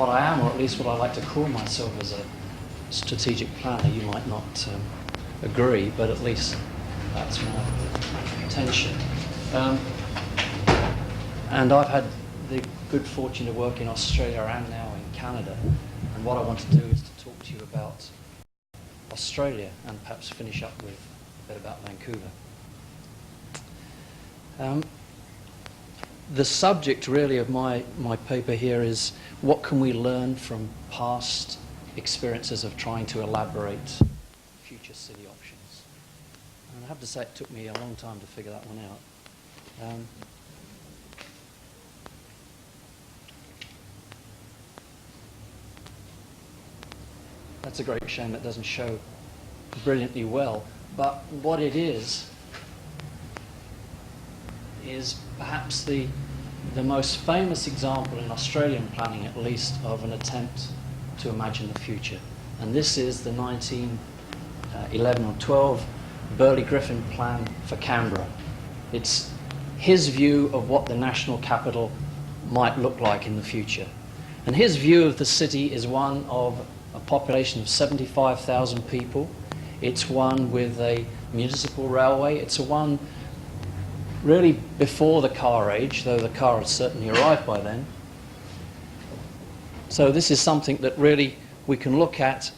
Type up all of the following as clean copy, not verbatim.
what I am, or at least what I like to call myself, as a strategic planner. You might not agree, but at least that's my intention. And I've had the good fortune to work in Australia and now in Canada. And what I want to do is to talk to you about Australia and perhaps finish up with a bit about Vancouver. The subject really of my paper here is what can we learn from past experiences of trying to elaborate future city options. And I have to say it took me a long time to figure that one out. That's a great shame that doesn't show brilliantly well, but what it is perhaps the most famous example in Australian planning, at least, of an attempt to imagine the future. And this is the 1911 or 12 Burley Griffin plan for Canberra. It's his view of what the national capital might look like in the future. And his view of the city is one of a population of 75,000 people. It's one with a municipal railway. It's a one really before the car age, though the car had certainly arrived by then. So this is something that really we can look at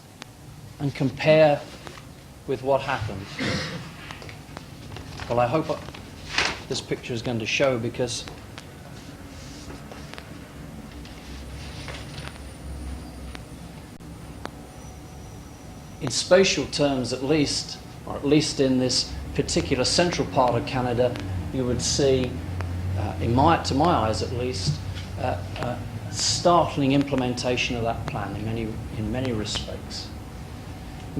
and compare with what happened. Well, I hope this picture is going to show, because in spatial terms at least, or at least in this particular central part of Canada, you would see, to my eyes at least, a startling implementation of that plan in many respects.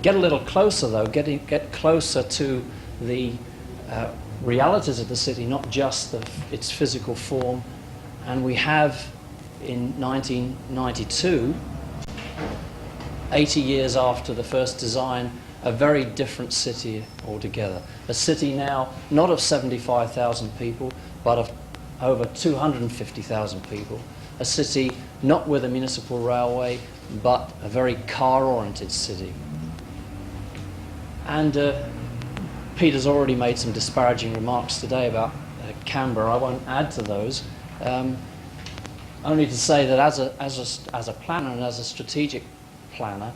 Get a little closer though, get closer to the realities of the city, not just its physical form. And we have in 1992, 80 years after the first design, a very different city altogether. A city now not of 75,000 people, but of over 250,000 people. A city not with a municipal railway, but a very car-oriented city. And Peter's already made some disparaging remarks today about Canberra. I won't add to those. Only to say that as a planner and as a strategic planner,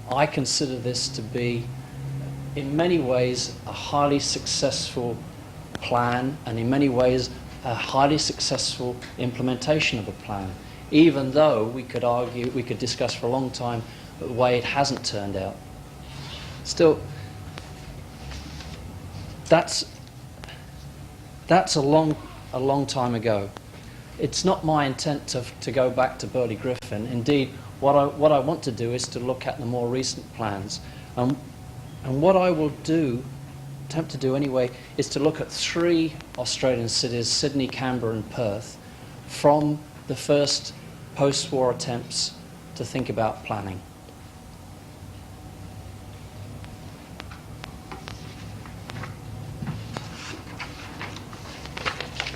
I consider this to be, in many ways, a highly successful plan, and in many ways, a highly successful implementation of a plan, even though we could argue, we could discuss for a long time the way it hasn't turned out. Still, that's a long time ago. It's not my intent to go back to Burley Griffin. Indeed, what I want to do is to look at the more recent plans. And what I will attempt to do anyway, is to look at 3 Australian cities, Sydney, Canberra and Perth, from the first post-war attempts to think about planning.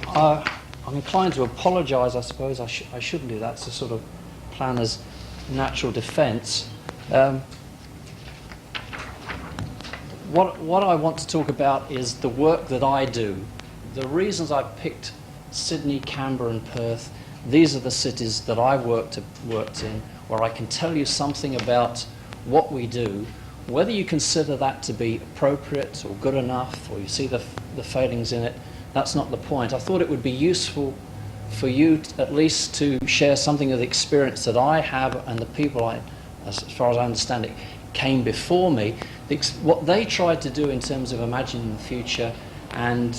I'm inclined to apologise, I suppose. I shouldn't do that. It's a sort of planner's natural defence. What I want to talk about is the work that I do. The reasons I picked Sydney, Canberra and Perth, these are the cities that I've worked in, where I can tell you something about what we do. Whether you consider that to be appropriate or good enough, or you see the failings in it, that's not the point. I thought it would be useful for you at least to share something of the experience that I have and the people, as far as I understand it, came before me, what they tried to do in terms of imagining the future, and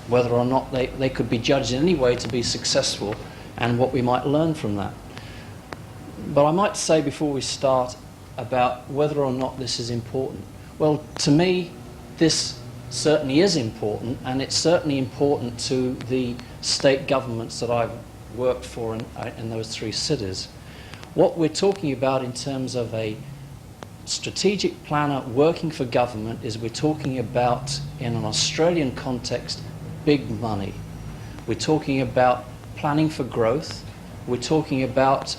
whether or not they could be judged in any way to be successful, and what we might learn from that. But I might say before we start about whether or not this is important. Well, to me, this certainly is important, and it's certainly important to the state governments that I've worked for in those 3 cities. What we're talking about in terms of a strategic planner working for government is we're talking about, in an Australian context, big money. We're talking about planning for growth. We're talking about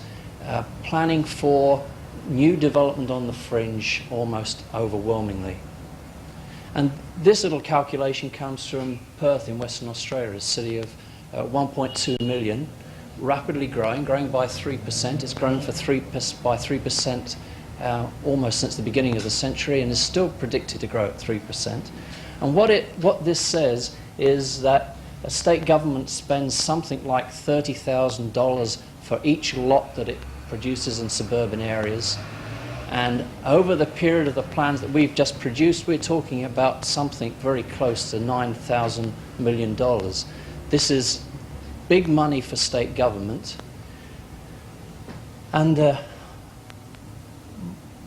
planning for new development on the fringe almost overwhelmingly. And this little calculation comes from Perth in Western Australia, a city of 1.2 million, rapidly growing by 3%. It's grown by 3% almost since the beginning of the century, and is still predicted to grow at 3%. And what this says is that a state government spends something like $30,000 for each lot that it produces in suburban areas. And over the period of the plans that we've just produced, we're talking about something very close to $9,000 million. This is big money for state government. And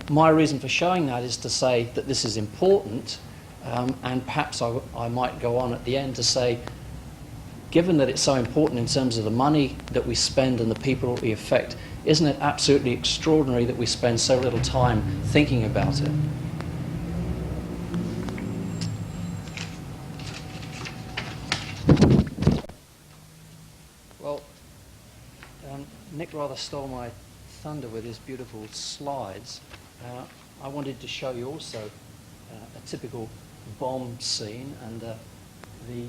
my reason for showing that is to say that this is important, and perhaps I might go on at the end to say, given that it's so important in terms of the money that we spend and the people we affect, isn't it absolutely extraordinary that we spend so little time thinking about it? Well, Nick rather stole my thunder with his beautiful slides. I wanted to show you also a typical bomb scene and the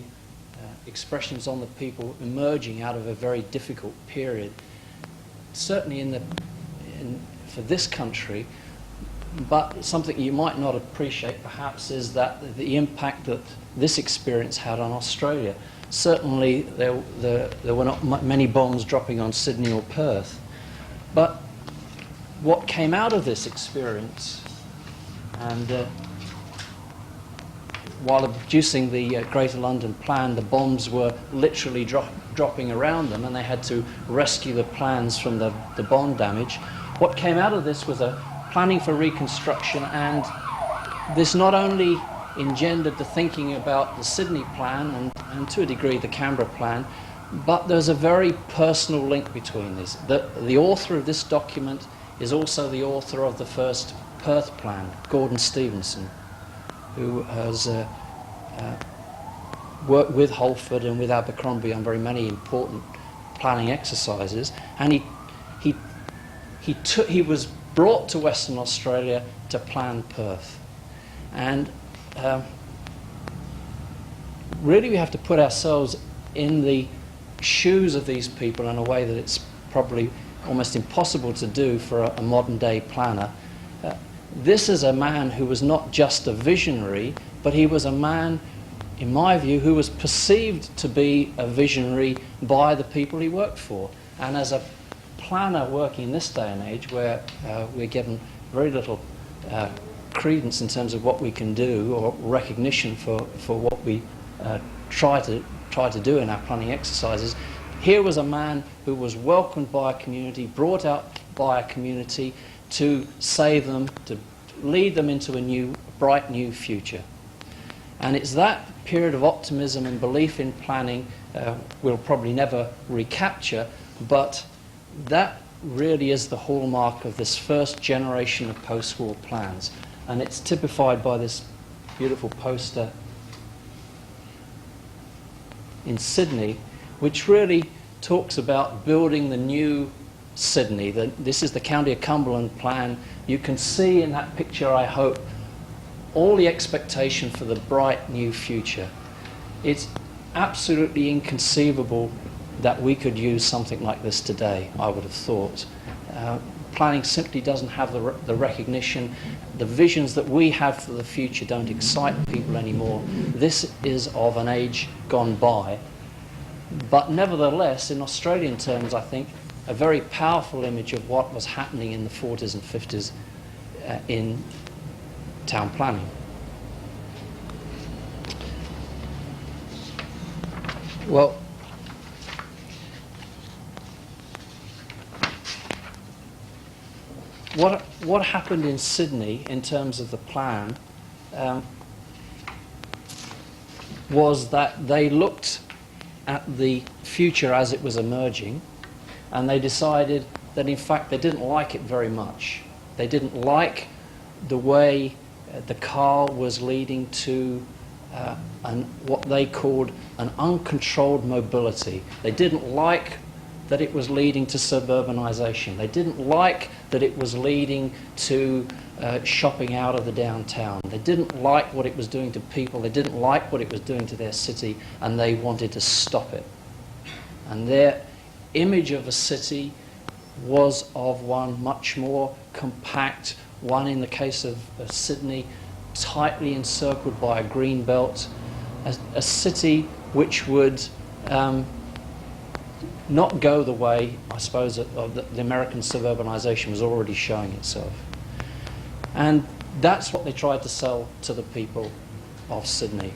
expressions on the people emerging out of a very difficult period. Certainly for this country, but something you might not appreciate perhaps is that the impact that this experience had on Australia. Certainly there were not many bombs dropping on Sydney or Perth, but what came out of this experience, and while producing the Greater London Plan, the bombs were literally dropping around them, and they had to rescue the plans from the bomb damage. What came out of this was a planning for reconstruction, and this not only engendered the thinking about the Sydney Plan and to a degree the Canberra Plan, but there's a very personal link between these. The author of this document is also the author of the first Perth Plan, Gordon Stevenson, who has worked with Holford and with Abercrombie on very many important planning exercises, and he was brought to Western Australia to plan Perth. And really we have to put ourselves in the shoes of these people in a way that it's probably almost impossible to do for a modern day planner. This is a man who was not just a visionary, but he was a man, in my view, who was perceived to be a visionary by the people he worked for. And as a planner working in this day and age, where we're given very little credence in terms of what we can do or recognition for what we try to do in our planning exercises, here was a man who was welcomed by a community, brought out by a community, to save them, to lead them into a bright new future. And it's that period of optimism and belief in planning we'll probably never recapture, but that really is the hallmark of this first generation of post-war plans. And it's typified by this beautiful poster in Sydney, which really talks about building the new Sydney. This is the County of Cumberland plan. You can see in that picture, I hope, all the expectation for the bright new future. It's absolutely inconceivable that we could use something like this today, I would have thought. Planning simply doesn't have the recognition. The visions that we have for the future don't excite people anymore. This is of an age gone by. But nevertheless, in Australian terms, I think, a very powerful image of what was happening in the 40s and 50s in town planning. Well, what happened in Sydney in terms of the plan was that they looked at the future as it was emerging, and they decided that in fact they didn't like it very much. They didn't like the way the car was leading to what they called an uncontrolled mobility. They didn't like that it was leading to suburbanisation. They didn't like that it was leading to shopping out of the downtown. They didn't like what it was doing to people. They didn't like what it was doing to their city, and they wanted to stop it. And their image of a city was of one much more compact, one in the case of Sydney, tightly encircled by a green belt, a city which would not go the way, I suppose, of the American suburbanisation was already showing itself. And that's what they tried to sell to the people of Sydney.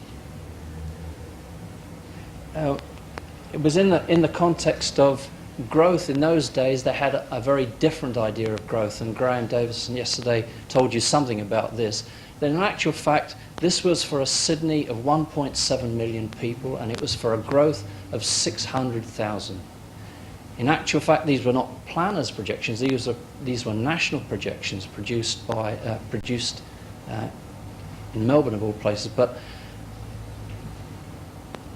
It was in the context of growth. In those days, they had a very different idea of growth, and Graham Davison yesterday told you something about this. That in actual fact, this was for a Sydney of 1.7 million people, and it was for a growth of 600,000. In actual fact, these were not planners' projections. These were national projections produced in Melbourne of all places. But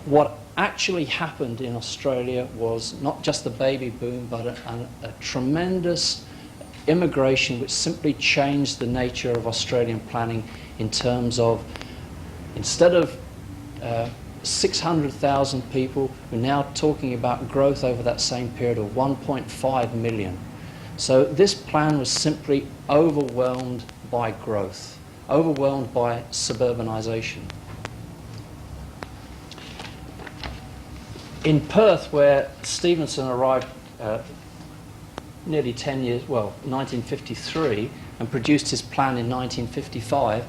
what actually happened in Australia was not just the baby boom, but a tremendous immigration which simply changed the nature of Australian planning in terms of, instead of 600,000 people, we're now talking about growth over that same period of 1.5 million. So this plan was simply overwhelmed by growth, overwhelmed by suburbanisation. In Perth, where Stevenson arrived nearly 10 years, well, 1953, and produced his plan in 1955,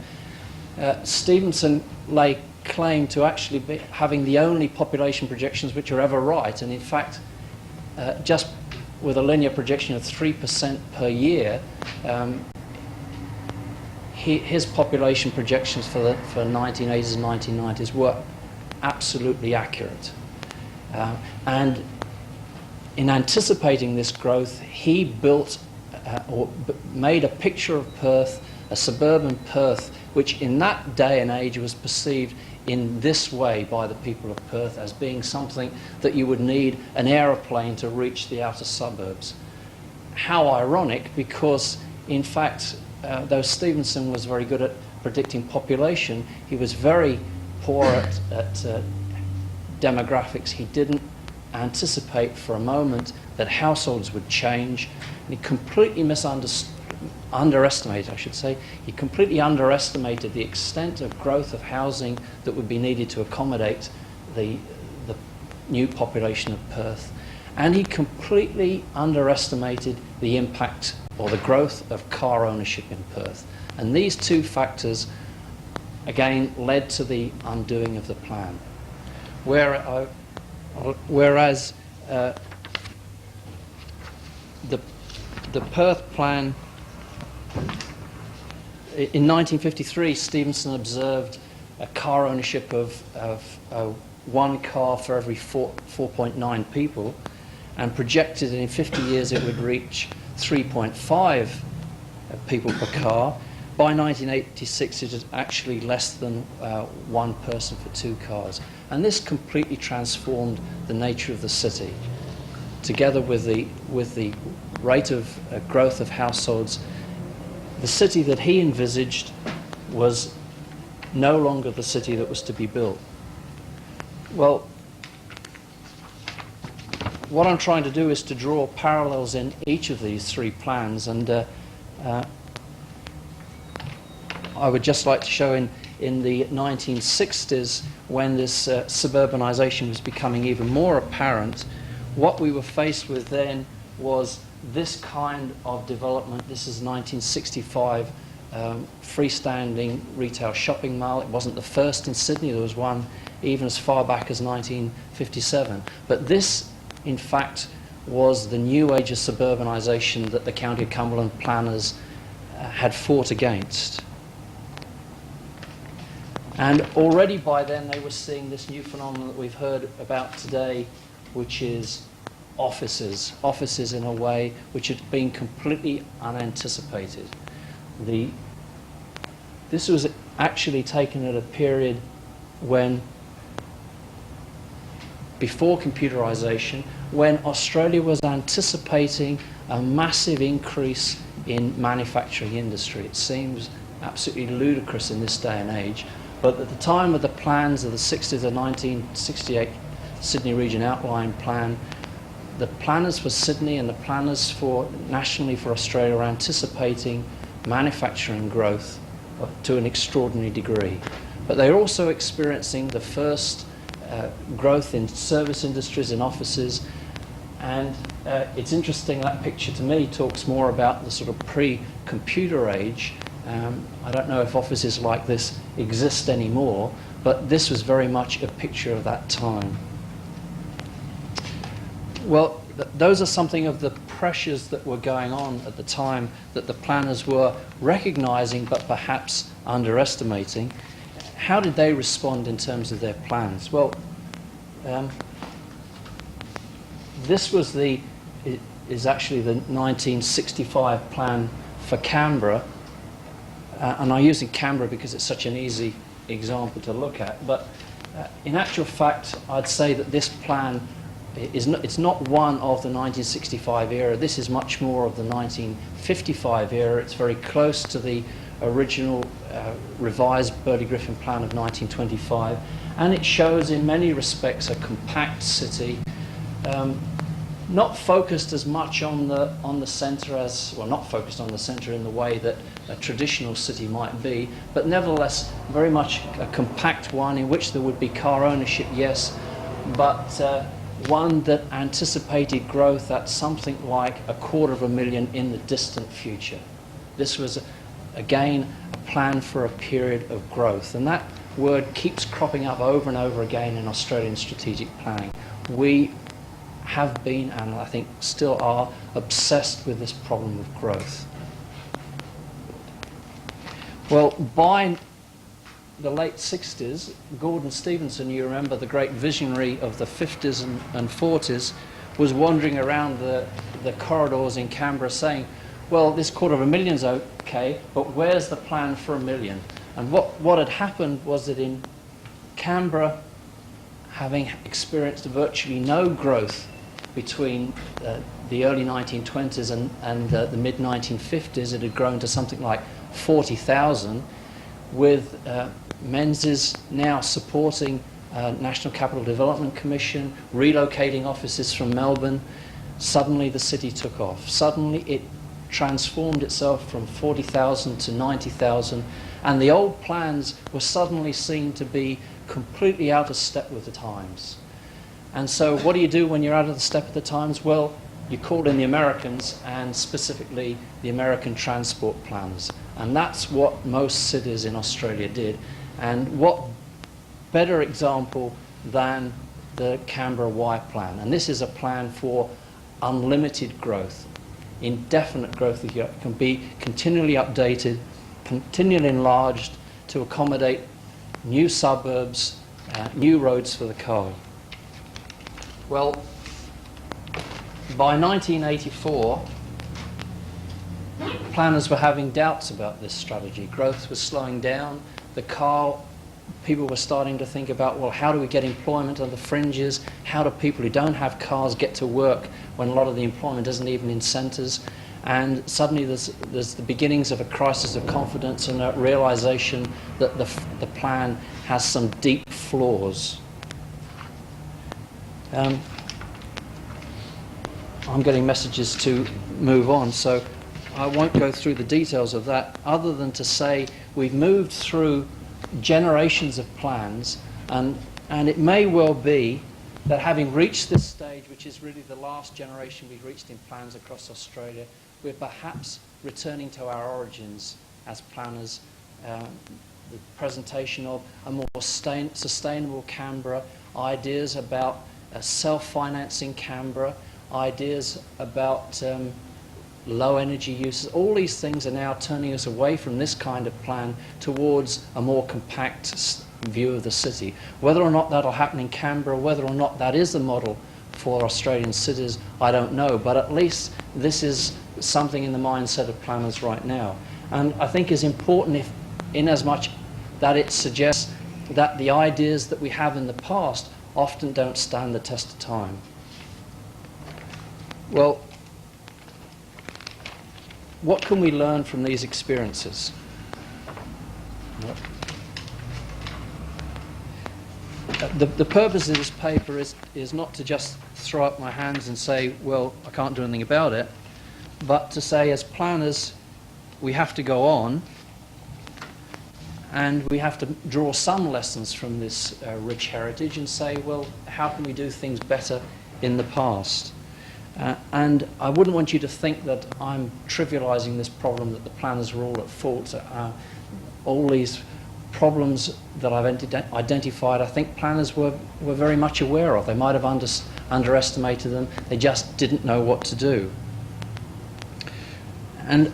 Stevenson laid claim to actually be having the only population projections which are ever right, and in fact, just with a linear projection of 3% per year, his population projections for the 1980s and 1990s were absolutely accurate. And in anticipating this growth, he built or made a picture of Perth, a suburban Perth, which in that day and age was perceived in this way by the people of Perth as being something that you would need an aeroplane to reach the outer suburbs. How ironic, because in fact, though Stevenson was very good at predicting population, he was very poor at demographics. He didn't anticipate for a moment that households would change, and he completely underestimated, I should say, he completely underestimated the extent of growth of housing that would be needed to accommodate the new population of Perth. And he completely underestimated the impact or the growth of car ownership in Perth. And these two factors, again, led to the undoing of the plan. Whereas the Perth plan, in 1953, Stevenson observed a car ownership of one car for every 4.9 people, and projected that in 50 years it would reach 3.5 people per car. By 1986, it was actually less than one person for two cars. And this completely transformed the nature of the city. Together with the rate of growth of households, the city that he envisaged was no longer the city that was to be built. Well, what I'm trying to do is to draw parallels in each of these three plans, and I would just like to show in the 1960s, when this suburbanisation was becoming even more apparent, what we were faced with then was this kind of development. This is 1965 freestanding retail shopping mall. It wasn't the first in Sydney. There was one even as far back as 1957. But this, in fact, was the new age of suburbanisation that the County of Cumberland planners had fought against. And already by then they were seeing this new phenomenon that we've heard about today, which is offices. Offices in a way which had been completely unanticipated. This was actually taken at a period when before computerization, when Australia was anticipating a massive increase in manufacturing industry. It seems absolutely ludicrous in this day and age, but at the time of the plans of the 60s, the 1968 Sydney Region Outline Plan, the planners for Sydney and the planners for nationally for Australia are anticipating manufacturing growth to an extraordinary degree. But they're also experiencing the first growth in service industries, in offices, and it's interesting, that picture to me talks more about the sort of pre-computer age. I don't know if offices like this exist anymore, but this was very much a picture of that time. Well, those are something of the pressures that were going on at the time that the planners were recognising but perhaps underestimating. How did they respond in terms of their plans? Well, this was is actually the 1965 plan for Canberra, and I'm using Canberra because it's such an easy example to look at. But in actual fact, I'd say that this plan it's not one of the 1965 era. This is much more of the 1955 era. It's very close to the original revised Burley-Griffin plan of 1925, and it shows in many respects a compact city, not focused as much on the centre as, well, not focused on the centre in the way that a traditional city might be, but nevertheless very much a compact one in which there would be car ownership, yes, but one that anticipated growth at something like 250,000 in the distant future. This was, again, a plan for a period of growth, and that word keeps cropping up over and over again in Australian strategic planning. We have been, and I think still are, obsessed with this problem of growth. Well, by the late 60s, Gordon Stephenson, you remember the great visionary of the 50s and 40s, was wandering around the corridors in Canberra saying, well, this 250,000's okay, but where's the plan for 1 million? And what had happened was that in Canberra, having experienced virtually no growth between the early 1920s and the mid-1950s, it had grown to something like 40,000, with Menzies now supporting National Capital Development Commission, relocating offices from Melbourne. Suddenly the city took off. Suddenly it transformed itself from 40,000 to 90,000, and the old plans were suddenly seen to be completely out of step with the times. And so what do you do when you're out of the step of the times? Well, you call in the Americans, and specifically the American transport plans. And that's what most cities in Australia did. And what better example than the Canberra Y plan? And this is a plan for unlimited growth, indefinite growth that can be continually updated, continually enlarged to accommodate new suburbs, new roads for the car. Well, by 1984, planners were having doubts about this strategy. Growth was slowing down. People were starting to think about, well, how do we get employment on the fringes? How do people who don't have cars get to work when a lot of the employment isn't even in centres? And suddenly there's the beginnings of a crisis of confidence and a realisation that the plan has some deep flaws. I'm getting messages to move on, so I won't go through the details of that, other than to say we've moved through generations of plans, and it may well be that having reached this stage, which is really the last generation we've reached in plans across Australia, we're perhaps returning to our origins as planners. The presentation of a more sustainable Canberra, ideas about self-financing Canberra, ideas about low energy uses, all these things are now turning us away from this kind of plan towards a more compact view of the city. Whether or not that'll happen in Canberra, whether or not that is the model for Australian cities, I don't know, but at least this is something in the mindset of planners right now. And I think is important in as much that it suggests that the ideas that we have in the past often don't stand the test of time. Well, what can we learn from these experiences? The purpose of this paper is not to just throw up my hands and say, well, I can't do anything about it, but to say, as planners, we have to go on and we have to draw some lessons from this rich heritage and say, well, how can we do things better in the past? And I wouldn't want you to think that I'm trivializing this problem, that the planners were all at fault. All these problems that I've identified, I think planners were very much aware of. They might have underestimated them. They just didn't know what to do. And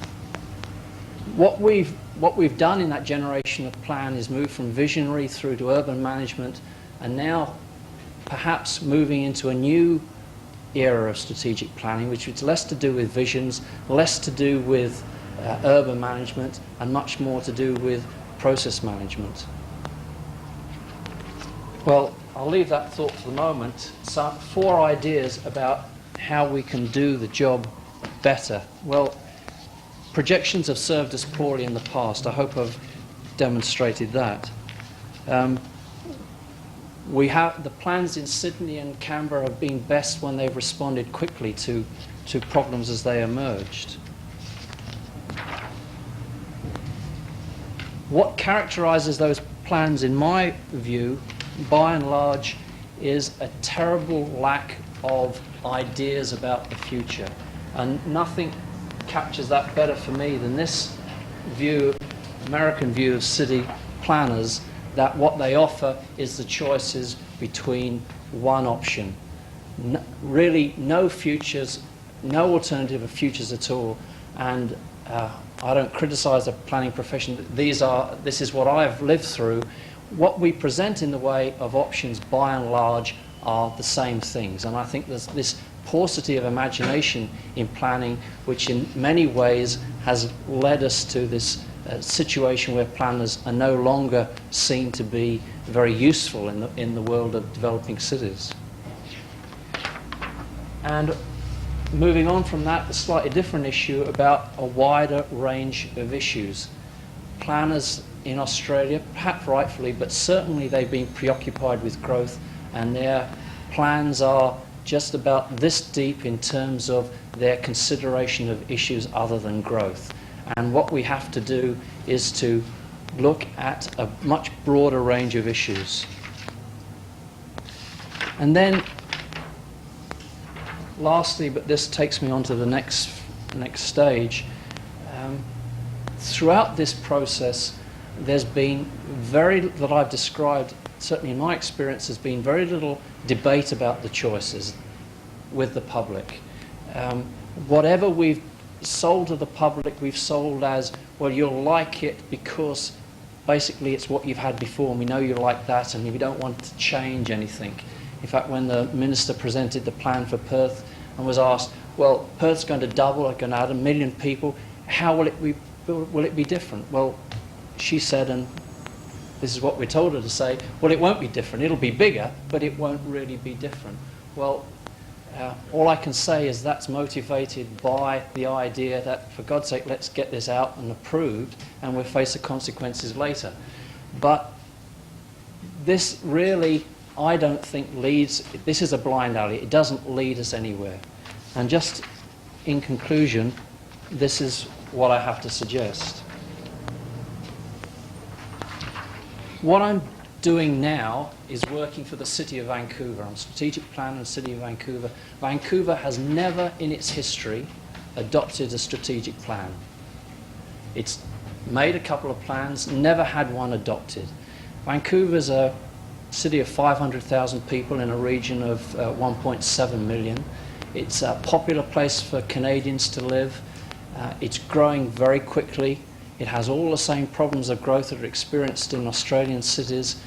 what we've done in that generation of plan is move from visionary through to urban management, and now perhaps moving into a new era of strategic planning, which is less to do with visions, less to do with urban management, and much more to do with process management. Well, I'll leave that thought for the moment. So 4 ideas about how we can do the job better. Well, projections have served us poorly in the past. I hope I've demonstrated that. We have the plans in Sydney and Canberra have been best when they've responded quickly to problems as they emerged. What characterises those plans, in my view, by and large, is a terrible lack of ideas about the future. And nothing captures that better for me than this view, American view of city planners, that what they offer is the choices between one option. Really no futures, no alternative of futures at all. And I don't criticise the planning profession. This is what I've lived through. What we present in the way of options, by and large, are the same things. And I think there's this paucity of imagination in planning, which in many ways has led us to this situation where planners are no longer seen to be very useful in the world of developing cities. And moving on from that, a slightly different issue about a wider range of issues. Planners in Australia, perhaps rightfully, but certainly they've been preoccupied with growth, and their plans are just about this deep in terms of their consideration of issues other than growth. And what we have to do is to look at a much broader range of issues. And then, lastly, but this takes me on to the next stage, throughout this process there's been that I've described, certainly in my experience, there's been very little debate about the choices with the public. Whatever we've sold to the public, we've sold as, well, you'll like it because basically it's what you've had before and we know you like that and we don't want to change anything. In fact, when the Minister presented the plan for Perth and was asked, well, Perth's going to double, it's going to add 1 million people, how will it be different? Well, she said, and this is what we're told her to say, well, it won't be different. It'll be bigger, but it won't really be different. Well, all I can say is that's motivated by the idea that, for God's sake, let's get this out and approved, and we'll face the consequences later. But this really, I don't think this is a blind alley. It doesn't lead us anywhere. And just in conclusion, this is what I have to suggest. What I'm doing now is working for the City of Vancouver. I'm a strategic planner in the City of Vancouver. Vancouver has never in its history adopted a strategic plan. It's made a couple of plans, never had one adopted. Vancouver's a city of 500,000 people in a region of 1.7 million. It's a popular place for Canadians to live. It's growing very quickly. It has all the same problems of growth that are experienced in Australian cities.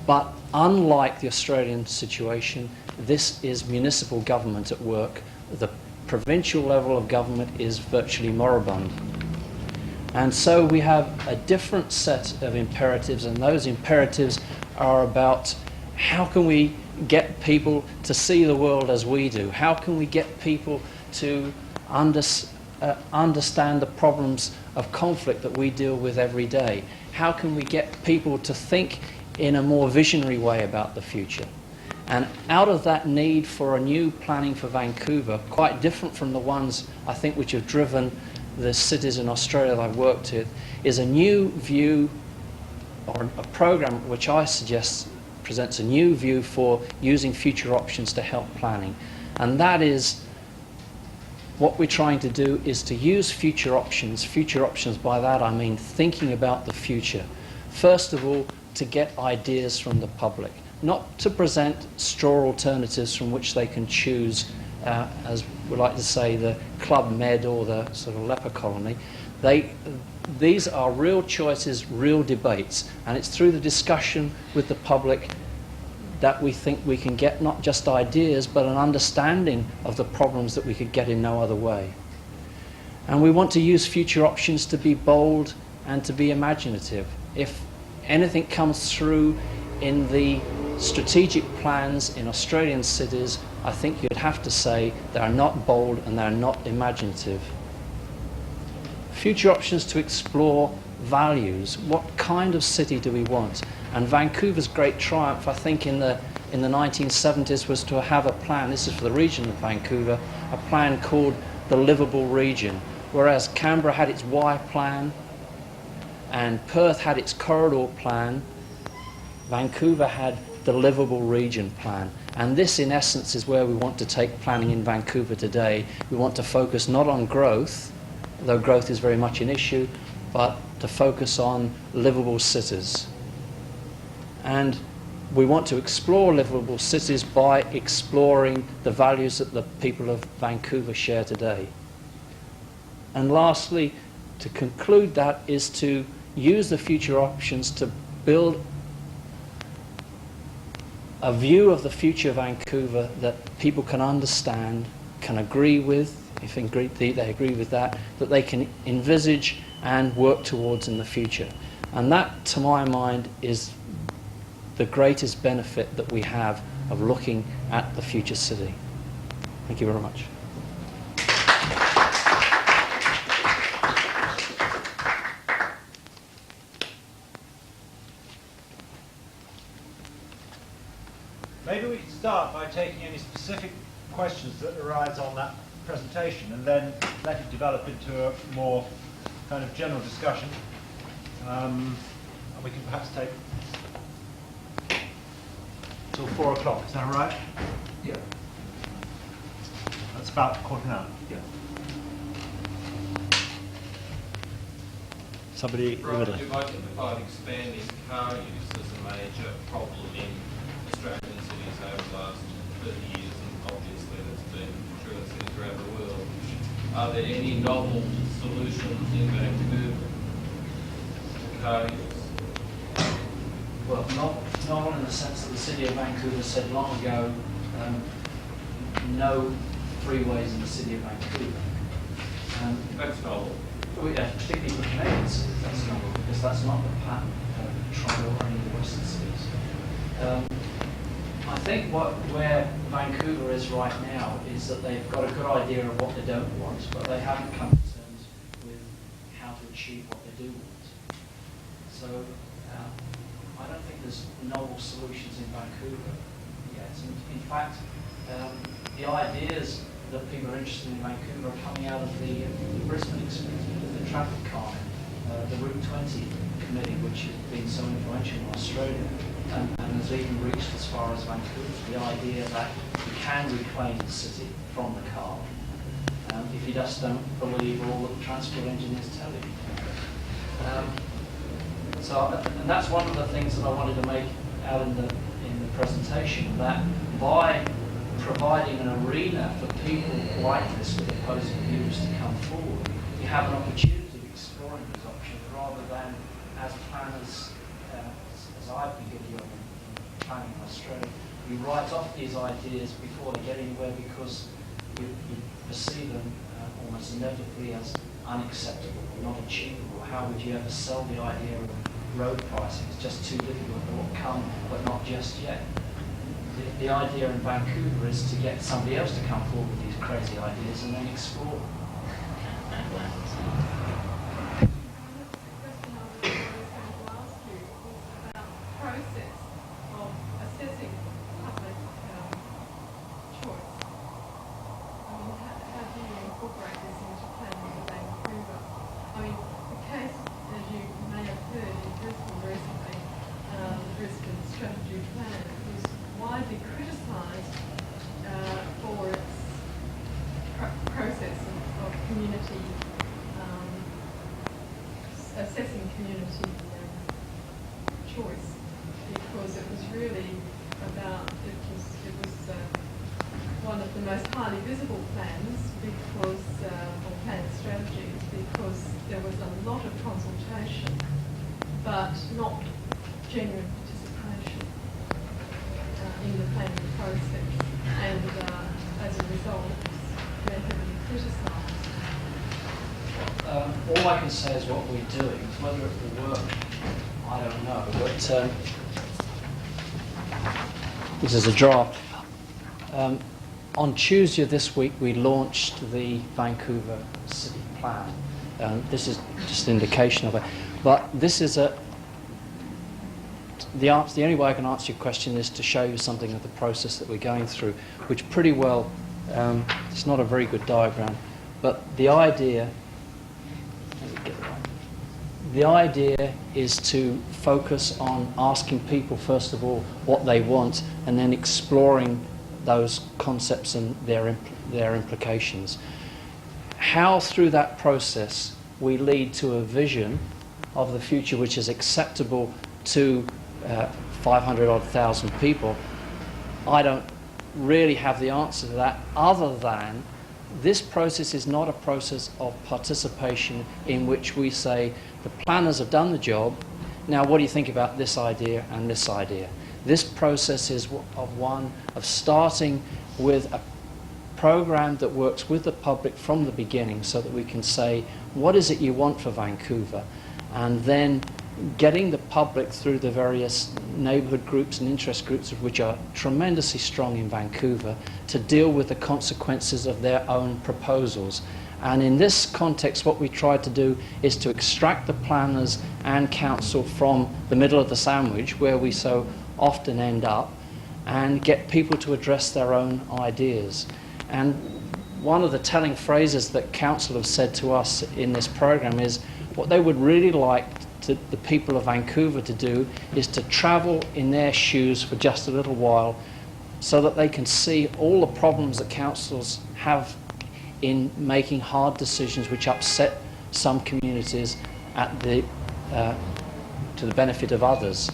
But unlike the Australian situation, this is municipal government at work. The provincial level of government is virtually moribund. And so we have a different set of imperatives, and those imperatives are about how can we get people to see the world as we do? How can we get people to understand the problems of conflict that we deal with every day? How can we get people to think in a more visionary way about the future? And out of that need for a new planning for Vancouver, quite different from the ones I think which have driven the cities in Australia that I've worked with, is a new view, or a program which I suggest presents a new view for using future options to help planning. And that is, what we're trying to do is to use future options. Future options, by that I mean thinking about the future. First of all, to get ideas from the public, not to present straw alternatives from which they can choose, as we like to say, the Club Med or the sort of leper colony. These are real choices, real debates, and it's through the discussion with the public that we think we can get not just ideas, but an understanding of the problems that we could get in no other way. And we want to use future options to be bold and to be imaginative. If anything comes through in the strategic plans in Australian cities, I think you'd have to say they are not bold and they're not imaginative. Future options to explore values. What kind of city do we want? And Vancouver's great triumph, I think, in the 1970s was to have a plan, this is for the region of Vancouver, a plan called the Livable Region. Whereas Canberra had its Y plan and Perth had its corridor plan, Vancouver had the Livable Region plan. And this, in essence, is where we want to take planning in Vancouver today. We want to focus not on growth, though growth is very much an issue, but to focus on livable cities. And we want to explore livable cities by exploring the values that the people of Vancouver share today. And lastly, to conclude that, is to use the future options to build a view of the future of Vancouver that people can understand, can agree with, if they agree with that they can envisage and work towards in the future. And that, to my mind, is the greatest benefit that we have of looking at the future city. Thank you very much. Maybe we can start by taking any specific questions that arise on that presentation and then let it develop into a more kind of general discussion. And we can perhaps take till 4 o'clock, is that right? Yeah. That's about a quarter now. Yeah. Somebody in the Right, middle. you've identified expanding car use as a major problem in Australian cities over the last 30 years, and obviously that's been true in cities around the world. Are there any novel solutions in Vancouver to car use? Well, not in the sense that the City of Vancouver said long ago, no freeways in the City of Vancouver. That's novel. Particularly for Canadian cities, that's novel, because that's not the pattern of Toronto or any of the Western cities. I think where Vancouver is right now is that they've got a good idea of what they don't want, but they haven't come to terms with how to achieve what they do want. So I don't think there's novel solutions in Vancouver yet. In fact, the ideas that people are interested in Vancouver are coming out of the Brisbane experience, the traffic calming, the Route 20 committee, which has been so influential in Australia and has even reached as far as Vancouver. The idea that you can reclaim the city from the car if you just don't believe all that the transport engineers tell you. And that's one of the things that I wanted to make out in the presentation, that by providing an arena for people like this with opposing views to come forward, you have an opportunity of exploring these options rather than as planners, as I've been guilty of in planning in Australia, you write off these ideas before they get anywhere because you perceive them almost inevitably as unacceptable or not achievable. How would you ever sell the idea of road pricing? It's just too difficult. It will come, but not just yet. the idea in Vancouver is to get somebody else to come forward with these crazy ideas and then explore them. Assessing community choice, because it was really about, it was one of the most highly visible plans because, or plan strategies, because there was a lot of consultation but not genuine participation in the planning process, and as a result it was very heavily criticised. All I can say is what we're doing. Whether it will work, I don't know. But this is a draft. On Tuesday of this week, we launched the Vancouver City Plan. This is just an indication of it. But this is the only way I can answer your question is to show you something of the process that we're going through, which pretty well, it's not a very good diagram, but the idea is to focus on asking people, first of all, what they want, and then exploring those concepts and their implications. How through that process we lead to a vision of the future which is acceptable to 500,000 people, I don't really have the answer to that, other than this process is not a process of participation in which we say the planners have done the job, now what do you think about this idea and this idea? This process is one of starting with a program that works with the public from the beginning, so that we can say, what is it you want for Vancouver? And then getting the public through the various neighbourhood groups and interest groups, of which are tremendously strong in Vancouver, to deal with the consequences of their own proposals. And in this context, what we tried to do is to extract the planners and council from the middle of the sandwich, where we so often end up, and get people to address their own ideas. And one of the telling phrases that council have said to us in this program is what they would really like the people of Vancouver to do is to travel in their shoes for just a little while, so that they can see all the problems that councils have in making hard decisions which upset some communities at to the benefit of others.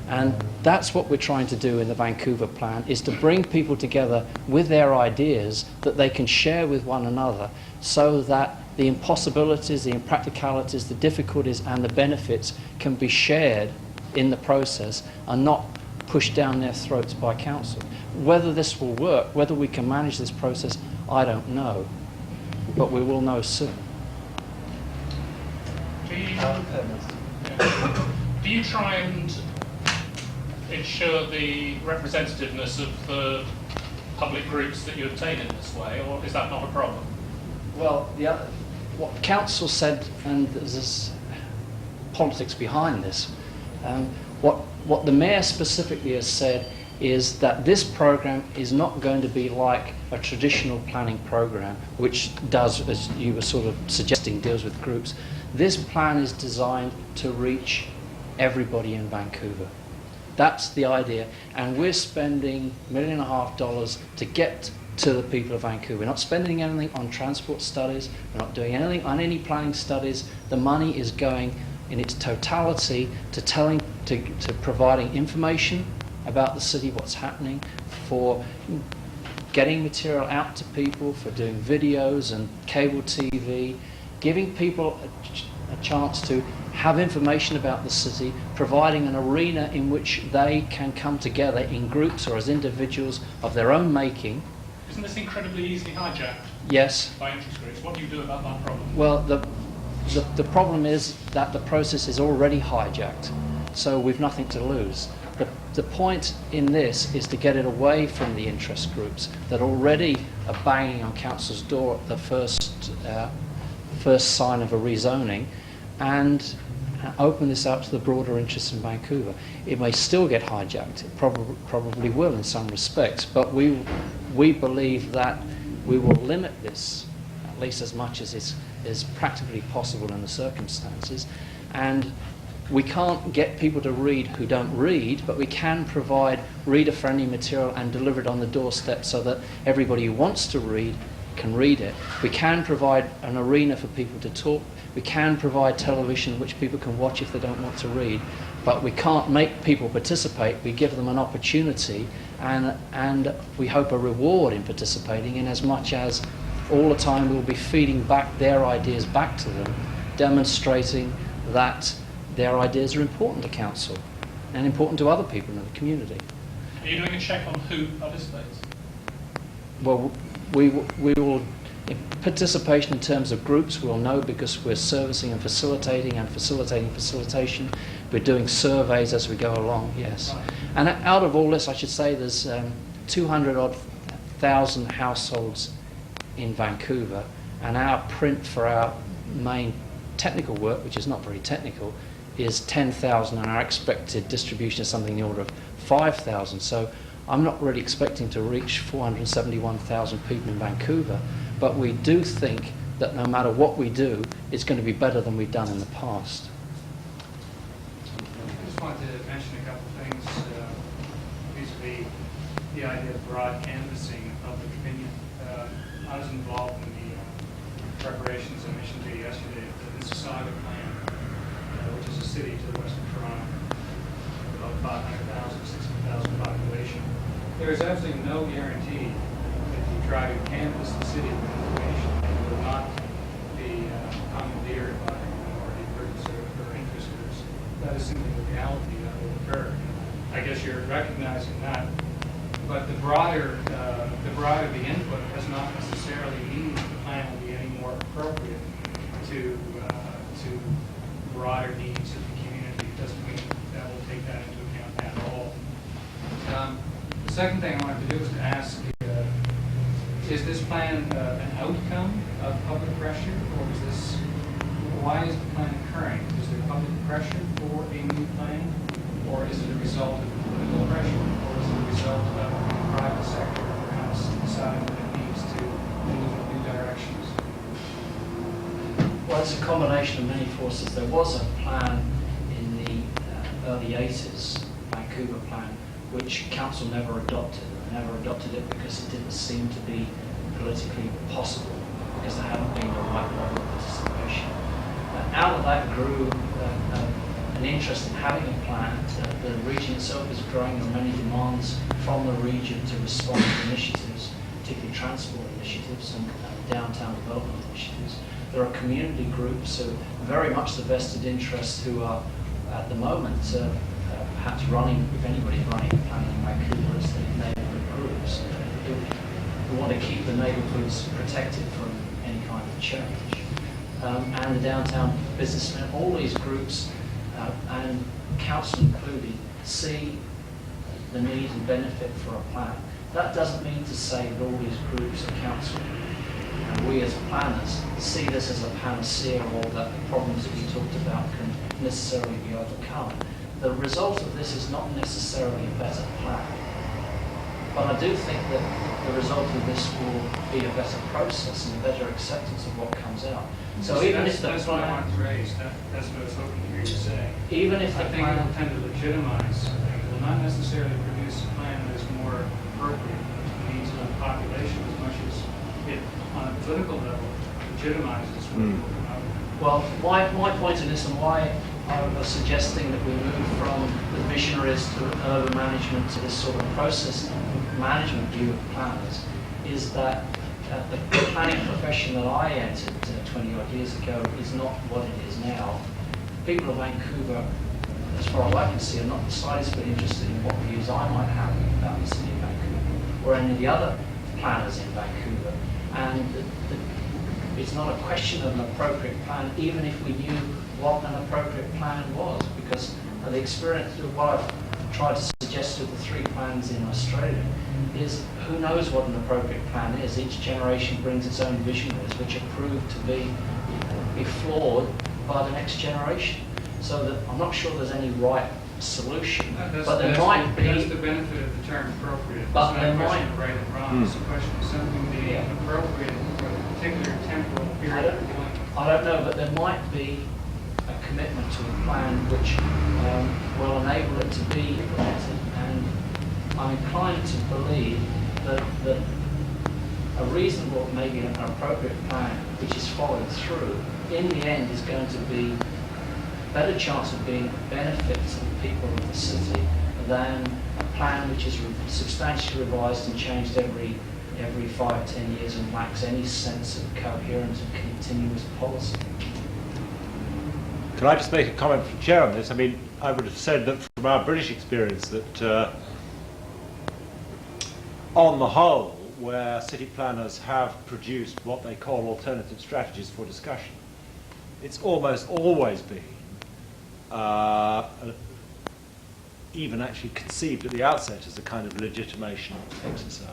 And that's what we're trying to do in the Vancouver plan, is to bring people together with their ideas that they can share with one another, so that the impossibilities, the impracticalities, the difficulties and the benefits can be shared in the process and not pushed down their throats by council. Whether this will work, whether we can manage this process, I don't know, but we will know soon. Do you try and ensure the representativeness of the public groups that you obtain in this way, or is that not a problem? Well, what council said, and there's politics behind this, what the mayor specifically has said is that this program is not going to be like a traditional planning program, which does, as you were sort of suggesting, deals with groups. This plan is designed to reach everybody in Vancouver. That's the idea, and we're spending $1.5 million to get to the people of Vancouver. We're not spending anything on transport studies, we're not doing anything on any planning studies. The money is going in its totality to providing information about the city, what's happening, for getting material out to people, for doing videos and cable TV, giving people a chance to have information about the city, providing an arena in which they can come together in groups or as individuals of their own making. Isn't this incredibly easily hijacked? Yes. By interest groups? What do you do about that problem? Well, the problem is that the process is already hijacked. so we've nothing to lose. The point in this is to get it away from the interest groups that already are banging on council's door at the first sign of a rezoning, and open this out to the broader interests in Vancouver. It may still get hijacked. It probably will in some respects, but we believe that we will limit this at least as much as is practically possible in the circumstances. And we can't get people to read who don't read, but we can provide reader-friendly material and deliver it on the doorstep so that everybody who wants to read can read it. We can provide an arena for people to talk. We can provide television which people can watch if they don't want to read, but we can't make people participate. We give them an opportunity and we hope a reward in participating, in as much as all the time we'll be feeding back their ideas back to them, demonstrating that their ideas are important to council and important to other people in the community. Are you doing a check on who participates? Well, we will, in participation in terms of groups, we'll know because we're servicing and facilitating facilitation. We're doing surveys as we go along, yes. And out of all this, I should say there's 200,000 households in Vancouver, and our print for our main technical work, which is not very technical, is 10,000, and our expected distribution is something in the order of 5,000. So I'm not really expecting to reach 471,000 people in Vancouver, but we do think that no matter what we do, it's going to be better than we've done in the past. I just wanted to mention a couple of things vis-a-vis the idea of broad canvassing of public opinion. I was involved in the preparations I mentioned to you yesterday of the Mississauga plan, which is a city to the west of Toronto, about 500,000, 600,000 population. There is absolutely no guarantee that you try to canvass the city with information that you will not be commandeered by minority groups or interest groups. That is simply the reality that will occur. I guess you're recognizing that. But the broader the input does not necessarily mean that the plan will be any more appropriate to broader needs of the community. It doesn't mean that we'll take that into account at all. The second thing I wanted to do was to ask, is this plan an outcome of public pressure, or is this, why is the plan occurring? Is there public pressure for a new plan, or is it a result of political pressure, or is it a result of the private sector perhaps deciding that it needs to move in new directions? Well, it's a combination of many forces. There was a plan in the early 80s, Vancouver plan, which council never adopted. They never adopted it because it didn't seem to be politically possible, because there hadn't been the right level of participation. Out of that grew an interest in having a plan. The region itself is growing. There are many demands from the region to respond to initiatives, particularly transport initiatives and downtown development initiatives. There are community groups who very much the vested interests who are at the moment perhaps running, if anybody's running a plan in Vancouver, is the neighbourhood groups who want to keep the neighbourhoods protected from any kind of change. And the downtown businessmen, all these groups, and council included, see the need and benefit for a plan. That doesn't mean to say that all these groups and council and we as planners see this as a panacea, or that the problems that we talked about can necessarily be overcome. The result of this is not necessarily a better plan, but I do think that the result of this will be a better process and a better acceptance of what comes out. So even if the that's what I wanted to raise. That's what I was hoping to hear you say. Even if the I think it plan, will tend to legitimize something. It will not necessarily produce a plan that is more appropriate to the needs of the population as much as it, on a political level, legitimizes what will come out of it. well, my point in this and why I was suggesting that we move from the visionaries to urban management to this sort of process management view of planners is that the planning profession that I entered 20 odd years ago is not what it is now. People of Vancouver, as far as I can see, are not the slightest bit interested in what views I might have about the city of Vancouver or any of the other planners in Vancouver. And it's not a question of an appropriate plan, even if we knew what an appropriate plan was, because And the experience of what I've tried to suggest with the 3 plans in Australia is who knows what an appropriate plan is. Each generation brings its own visionaries, which are proved to be flawed by the next generation. So that I'm not sure there's any right solution, but there might be. That's the benefit of the term appropriate. But it's there not a question might. of right and wrong. It's a question of something being appropriate for the particular temporal period we're dealing with. I don't know, but there might be a commitment to a plan which will enable it to be implemented. And I'm inclined to believe that a reasonable, maybe an appropriate plan which is followed through, in the end is going to be a better chance of being a benefit to the people of the city than a plan which is substantially revised and changed every 5-10 years and lacks any sense of coherent and continuous policy. Can I just make a comment from the chair on this? I mean, I would have said that from our British experience that on the whole, where city planners have produced what they call alternative strategies for discussion, it's almost always been even actually conceived at the outset as a kind of legitimation exercise.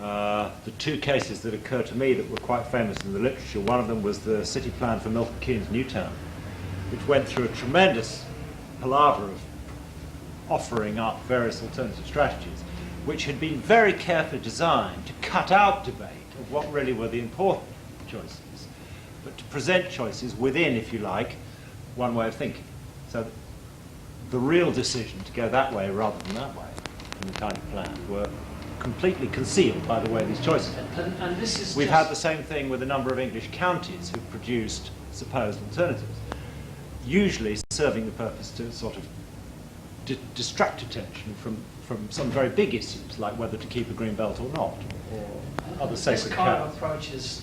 The 2 cases that occur to me that were quite famous in the literature, one of them was the city plan for Milton Keynes Newtown, which went through a tremendous palaver of offering up various alternative strategies, which had been very carefully designed to cut out debate of what really were the important choices, but to present choices within, if you like, one way of thinking. So the real decision to go that way rather than that way in the kind of plan were completely concealed by the way these choices were. And this is We've had the same thing with a number of English counties who produced supposed alternatives, usually serving the purpose to sort of distract attention from some very big issues, like whether to keep a green belt or not, or other sacred This kind cows. of approach is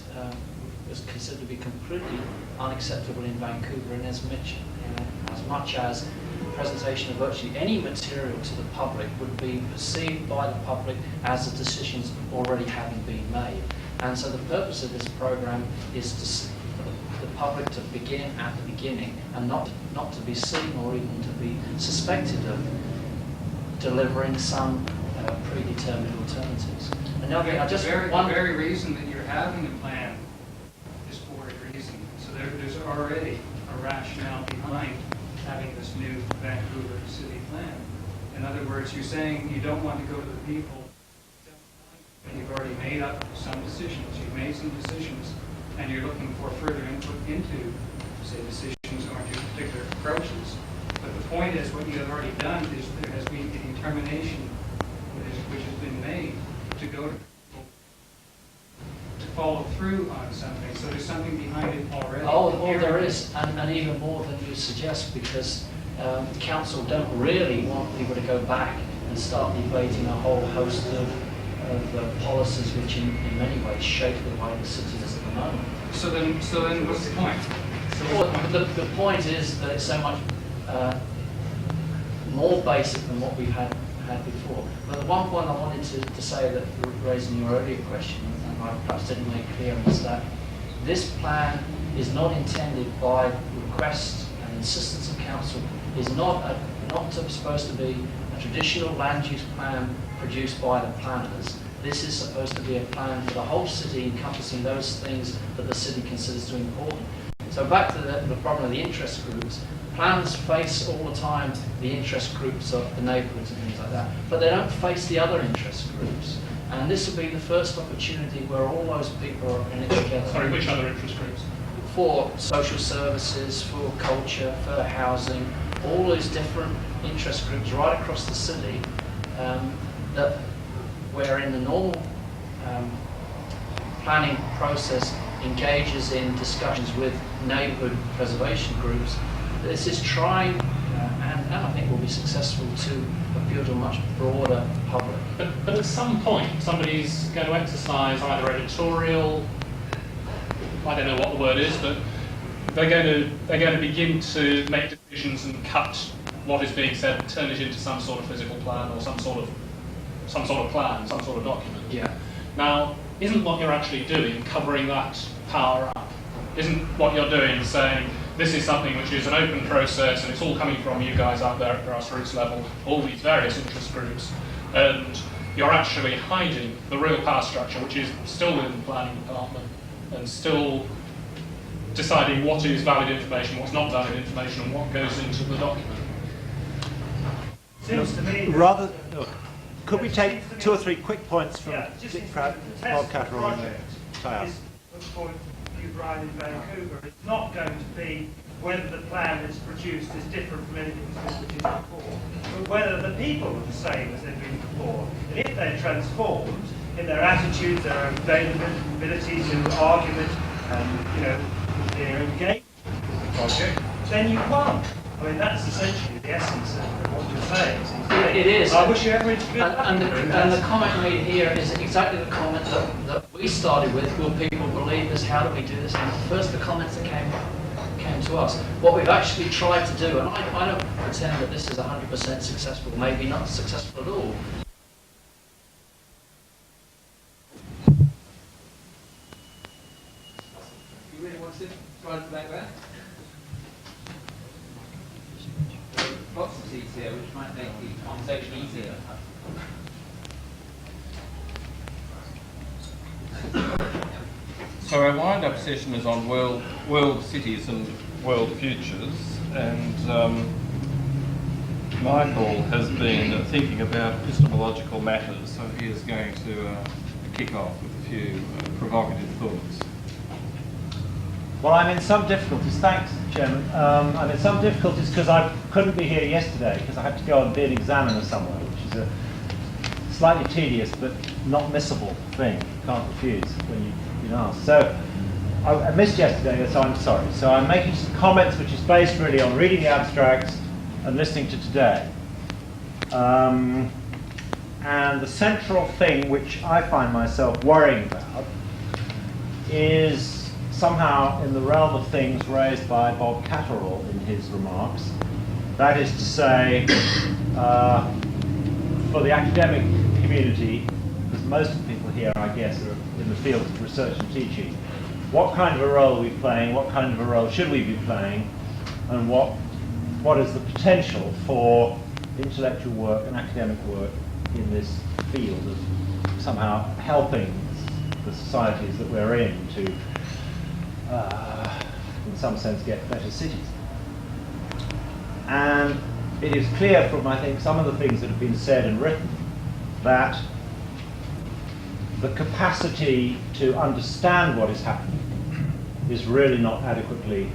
considered to be completely unacceptable in Vancouver and as much as presentation of virtually any material to the public would be perceived by the public as the decisions already having been made. And so the purpose of this program is for the public to begin at the beginning and not to be seen or even to be suspected of delivering some predetermined alternatives. And the other thing, The very reason that you're having a plan is for a reason. So there's already a rationale behind having this new Vancouver city plan. In other words, you're saying you don't want to go to the people, and you've already made up some decisions. You've made some decisions, and you're looking for further input into, say, decisions or into particular approaches. But the point is, what you have already done is there has been a determination which has been made to go to people, to follow through on something. So there's something behind it already. Oh, there is, and even more than you suggest, because the council don't really want people to go back and start debating a whole host of policies which in many ways shape the way the city is at the moment. So then what's the point? The point is that it's so much more basic than what we've had before. But the one point I wanted to say that raising your earlier question, and I perhaps didn't make clear, is that this plan is not intended by request and insistence of council, is not supposed to be a traditional land use plan produced by the planners. This is supposed to be a plan for the whole city, encompassing those things that the city considers to be important. So back to the problem of the interest groups, planners face all the time the interest groups of the neighbourhoods and things like that, but they don't face the other interest groups. And this will be the first opportunity where all those people are in it together. Sorry, which other interest groups? For social services, for culture, for housing, all those different interest groups right across the city that where in the normal planning process engages in discussions with neighbourhood preservation groups. This is trying, and I think will be successful, to appeal to a much broader public. But at some point, somebody's going to exercise either editorial, I don't know what the word is, but they're going to begin to make decisions and cut what is being said and turn it into some sort of physical plan or some sort of plan, some sort of document. Yeah. Now, isn't what you're actually doing covering that power up? Isn't what you're doing saying this is something which is an open process, and it's all coming from you guys out there at grassroots level, all these various interest groups, and you're actually hiding the real power structure, which is still within the planning department, and still deciding what is valid information, what's not valid information, and what goes into the document. Seems to me that, Rather, look, could we take 2 or 3 quick points from just Dick in Pratt, the Bob test Catterall and project Tyler? is the point you, Brian, in Vancouver. It's not going to be whether the plan that's produced is different from anything that's been produced before, but whether the people are the same as they've been before. And if they're transformed in their attitudes, their availability to argument, and their engagement with the project, then you won. I mean, that's essentially the essence of what you're saying. seems to me. It is. I wish you every good luck. And the comment made here is exactly the comment that we started with. Will people believe this? How do we do this? And first the comments that came to us. What we've actually tried to do, and I don't pretend that this is 100% successful, maybe not successful at all. You really want to sit right at the back there? There are lots of seats here, which might make the conversation easier. So our wind-up session is on world cities and world futures, and Michael has been thinking about epistemological matters, so he is going to kick off with a few provocative thoughts. Well, I'm in some difficulties. Thanks, Chairman. I'm in some difficulties because I couldn't be here yesterday because I had to go and be an examiner somewhere, which is a slightly tedious but not missable thing. You can't refuse when you've been asked. So I missed yesterday, so I'm sorry. So I'm making some comments which is based really on reading the abstracts and listening to today. And the central thing which I find myself worrying about is somehow in the realm of things raised by Bob Catterall in his remarks. That is to say, for the academic community, because most of the people here, I guess, are in the field of research and teaching, what kind of a role are we playing, what kind of a role should we be playing, and what is the potential for intellectual work and academic work in this field of somehow helping the societies that we're in to in some sense get better cities. And it is clear from, I think, some of the things that have been said and written that the capacity to understand what is happening is really not adequately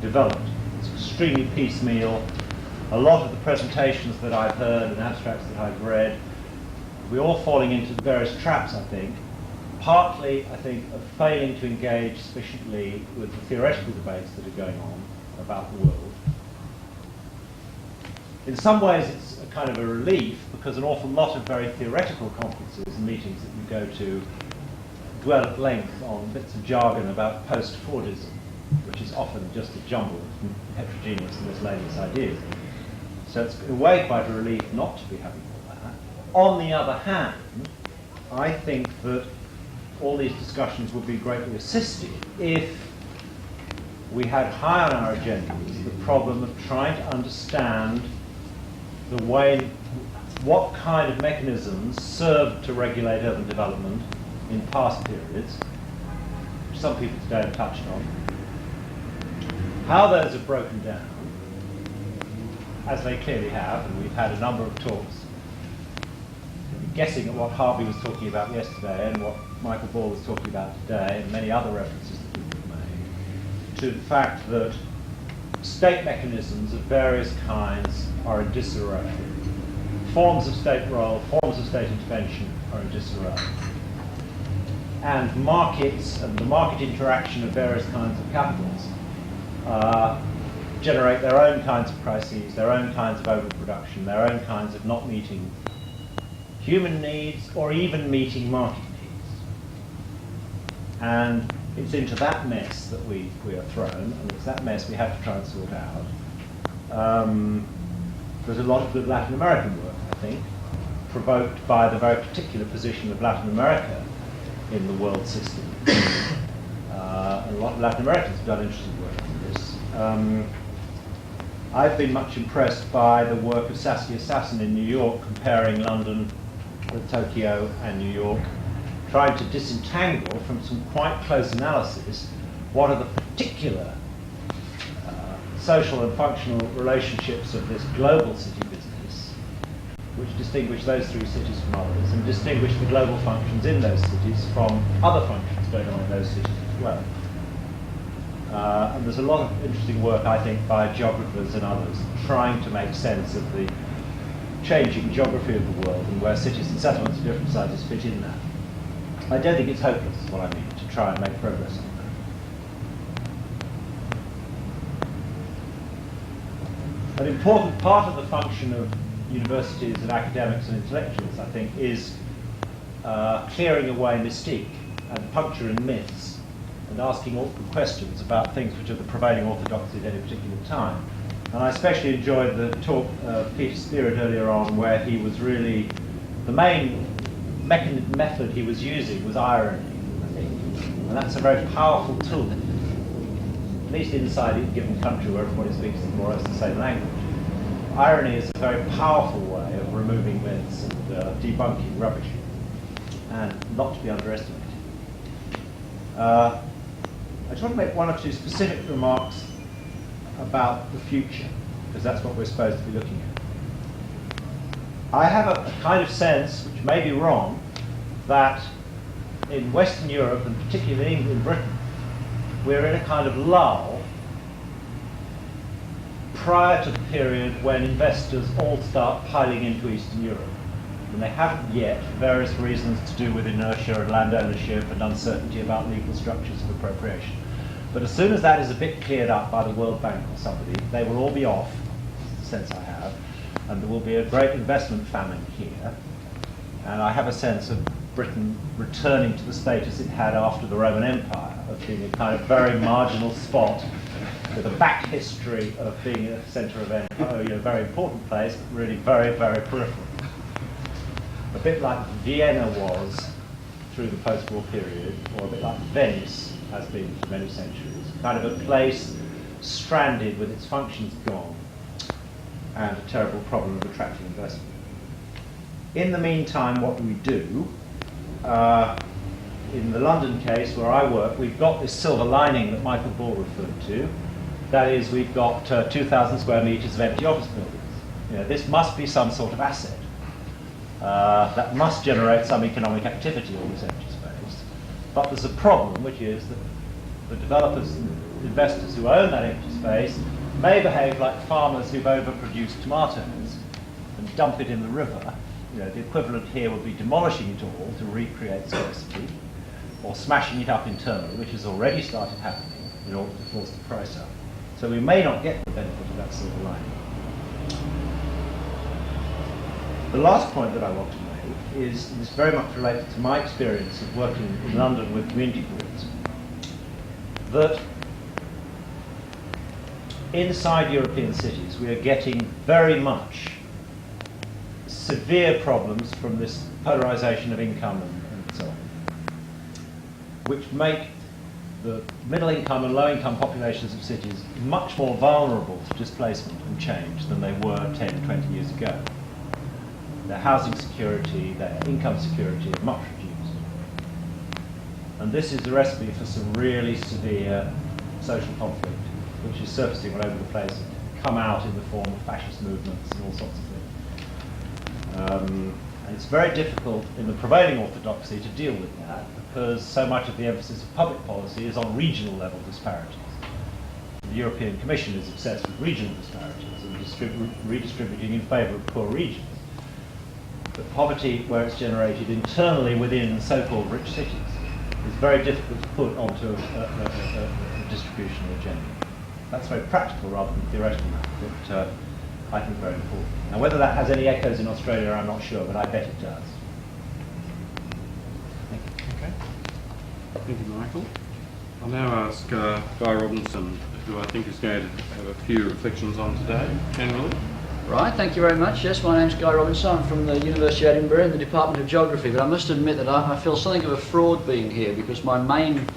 developed. It's extremely piecemeal. A lot of the presentations that I've heard and abstracts that I've read, we're all falling into the various traps, I think. Partly, I think, of failing to engage sufficiently with the theoretical debates that are going on about the world. In some ways, it's a kind of a relief because an awful lot of very theoretical conferences and meetings that you go to dwell at length on bits of jargon about post-Fordism, which is often just a jumble of heterogeneous and miscellaneous ideas. So it's in a way quite a relief not to be having all that. On the other hand, I think that all these discussions would be greatly assisted if we had high on our agendas the problem of trying to understand the way, what kind of mechanisms served to regulate urban development in past periods, which some people today have touched on, how those have broken down, as they clearly have, and we've had a number of talks guessing at what Harvey was talking about yesterday and what Michael Ball was talking about today, and many other references that we've made, to the fact that state mechanisms of various kinds are in disarray. Forms of state role, forms of state intervention are in disarray. And markets and the market interaction of various kinds of capitals generate their own kinds of crises, their own kinds of overproduction, their own kinds of not meeting human needs or even meeting market needs. And it's into that mess that we are thrown, and it's that mess we have to try and sort out. There's a lot of good Latin American work, I think, provoked by the very particular position of Latin America in the world system. A lot of Latin Americans have done interesting work on this. I've been much impressed by the work of Saskia Sassen in New York, comparing London with Tokyo and New York, trying to disentangle from some quite close analysis what are the particular social and functional relationships of this global city business, which distinguish those three cities from others, and distinguish the global functions in those cities from other functions going on in those cities as well. And there's a lot of interesting work, I think, by geographers and others trying to make sense of the changing geography of the world and where cities and settlements of different sizes fit in that. I don't think it's hopeless, is what I mean, to try and make progress on that. An important part of the function of universities and academics and intellectuals, I think, is clearing away mystique and puncturing myths and asking awkward questions about things which are the prevailing orthodoxy at any particular time. And I especially enjoyed the talk of Peter Spirit earlier on, where he was really, the main method he was using was irony, I think. And that's a very powerful tool, at least inside a given country where everybody speaks more or less the same language. Irony is a very powerful way of removing myths and debunking rubbish, and not to be underestimated. I just want to make one or two specific remarks about the future, because that's what we're supposed to be looking at. I have a kind of sense, which may be wrong, that in Western Europe, and particularly in Britain, we're in a kind of lull prior to the period when investors all start piling into Eastern Europe. And they haven't yet, for various reasons to do with inertia and land ownership and uncertainty about legal structures of appropriation. But as soon as that is a bit cleared up by the World Bank or somebody, they will all be off, is the sense I have, and there will be a great investment famine here. And I have a sense of Britain returning to the status it had after the Roman Empire, of being a kind of very marginal spot with a back history of being a centre of empire, a very important place, but really very, very peripheral. A bit like Vienna was through the post-war period, or a bit like Venice has been for many centuries. Kind of a place stranded with its functions gone, and a terrible problem of attracting investment. In the meantime, what do we do? In the London case where I work, we've got this silver lining that Michael Ball referred to. That is, we've got 2,000 square metres of empty office buildings. You know, this must be some sort of asset. That must generate some economic activity, all this empty space. But there's a problem, which is that the developers and investors who own that empty space may behave like farmers who've overproduced tomatoes and dump it in the river. You know, the equivalent here would be demolishing it all to recreate scarcity, or smashing it up internally, which has already started happening in order to force the price up. So we may not get the benefit of that silver lining. The last point that I want to make is this very much related to my experience of working in London with community groups, that inside European cities we are getting very much severe problems from this polarization of income and so on, which make the middle income and low income populations of cities much more vulnerable to displacement and change than they were 10, 20 years ago. Their housing security, their income security is much reduced. And this is a recipe for some really severe social conflict, which is surfacing all over the place and come out in the form of fascist movements and all sorts of things. And it's very difficult in the prevailing orthodoxy to deal with that, because so much of the emphasis of public policy is on regional level disparities. The European Commission is obsessed with regional disparities and redistributing in favour of poor regions. But poverty, where it's generated internally within so-called rich cities, is very difficult to put onto a distributional agenda. That's very practical rather than theoretical matter, but I think very important. Now, whether that has any echoes in Australia, I'm not sure, but I bet it does. Thank you. Okay. Thank you, Michael. I'll now ask Guy Robinson, who I think is going to have a few reflections on today, generally. Right, thank you very much. Yes, my name's Guy Robinson. I'm from the University of Edinburgh in the Department of Geography, but I must admit that I feel something of a fraud being here, because my main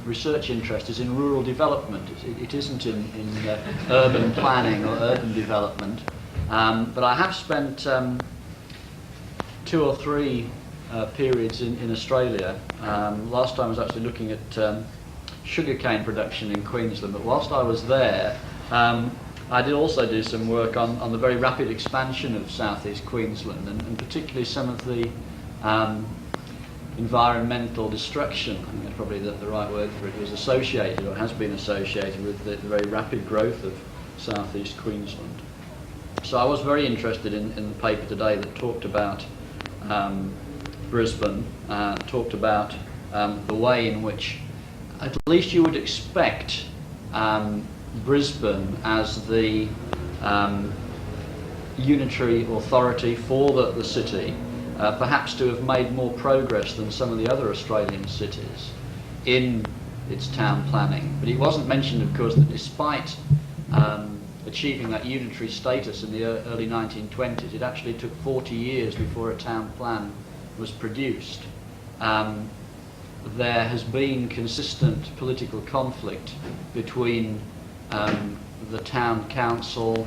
research interest is in rural development. It isn't in urban planning or urban development. But I have spent 2 or 3 periods in Australia. Last time I was actually looking at sugarcane production in Queensland, but whilst I was there, I did also do some work on the very rapid expansion of southeast Queensland, and particularly some of the environmental destruction, I think that's probably the right word for it, was associated or has been associated with the very rapid growth of southeast Queensland. So I was very interested in the paper today that talked about Brisbane, talked about the way in which at least you would expect Brisbane as the unitary authority for the city perhaps to have made more progress than some of the other Australian cities in its town planning. But it wasn't mentioned, of course, that despite achieving that unitary status in the early 1920s, it actually took 40 years before a town plan was produced. There has been consistent political conflict between the town council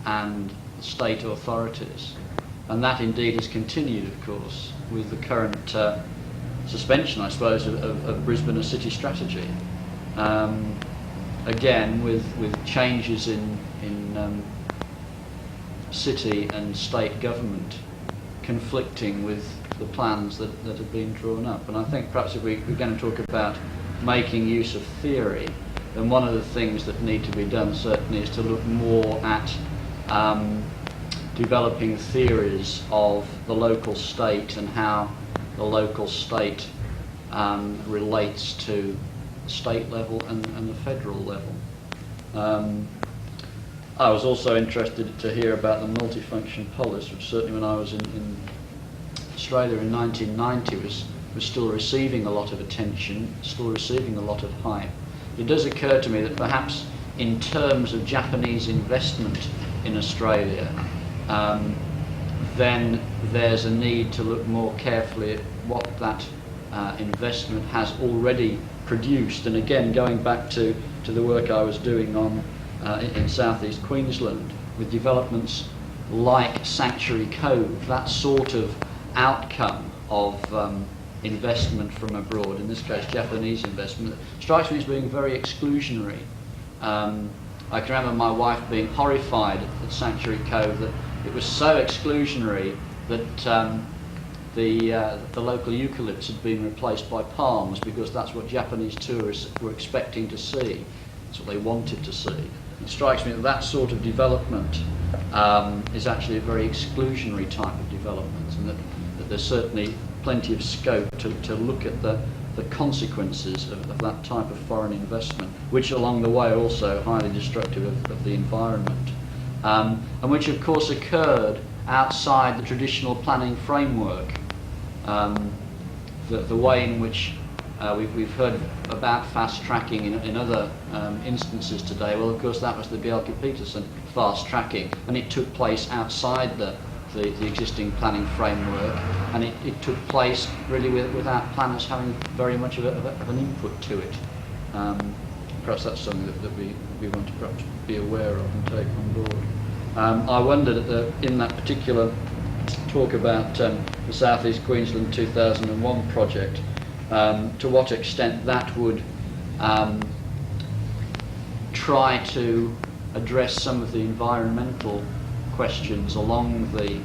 and the state authorities, and that indeed has continued, of course, with the current suspension, I suppose, of Brisbane as city strategy. Again, with changes in city and state government conflicting with the plans that have been drawn up. And I think perhaps if we're going to talk about making use of theory, then one of the things that need to be done certainly is to look more at developing theories of the local state and how the local state relates to the state level and the federal level. I was also interested to hear about the multifunction polis, which certainly when I was in Australia in 1990 was still receiving a lot of attention, still receiving a lot of hype. It does occur to me that perhaps in terms of Japanese investment in Australia, then there's a need to look more carefully at what that investment has already produced. And again, going back to the work I was doing on in southeast Queensland with developments like Sanctuary Cove, that sort of outcome of investment from abroad, in this case Japanese investment, strikes me as being very exclusionary. I can remember my wife being horrified at Sanctuary Cove that it was so exclusionary that the local eucalypts had been replaced by palms because that's what Japanese tourists were expecting to see. That's what they wanted to see. It strikes me that that sort of development is actually a very exclusionary type of development, and that there's certainly plenty of scope to look at the consequences of that type of foreign investment, which along the way are also highly destructive of the environment, and which of course occurred outside the traditional planning framework. The way in which we've heard about fast tracking in other instances today, well of course that was the Bjelke-Petersen fast tracking, and it took place outside the existing planning framework, and it took place really without planners having very much of an input to it. Perhaps that's something that we want to perhaps be aware of and take on board. I wondered in that particular talk about the South East Queensland 2001 project, to what extent that would try to address some of the environmental questions along the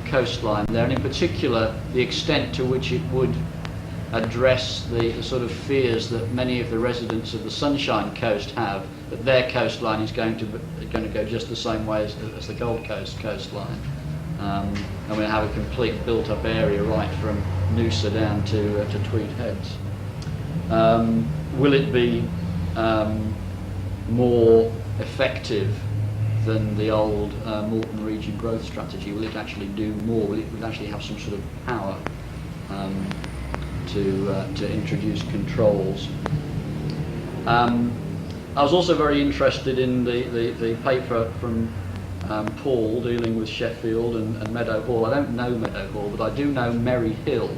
coastline there, and in particular the extent to which it would address the sort of fears that many of the residents of the Sunshine Coast have, that their coastline is going to go just the same way as the Gold Coast coastline, and we have a complete built-up area right from Noosa down to Tweed Heads. Will it be more effective than the old Moreton Region Growth Strategy? Will it actually do more? Will it actually have some sort of power to introduce controls? I was also very interested in the paper from Paul dealing with Sheffield and Meadow Hall. I don't know Meadow Hall, but I do know Merry Hill,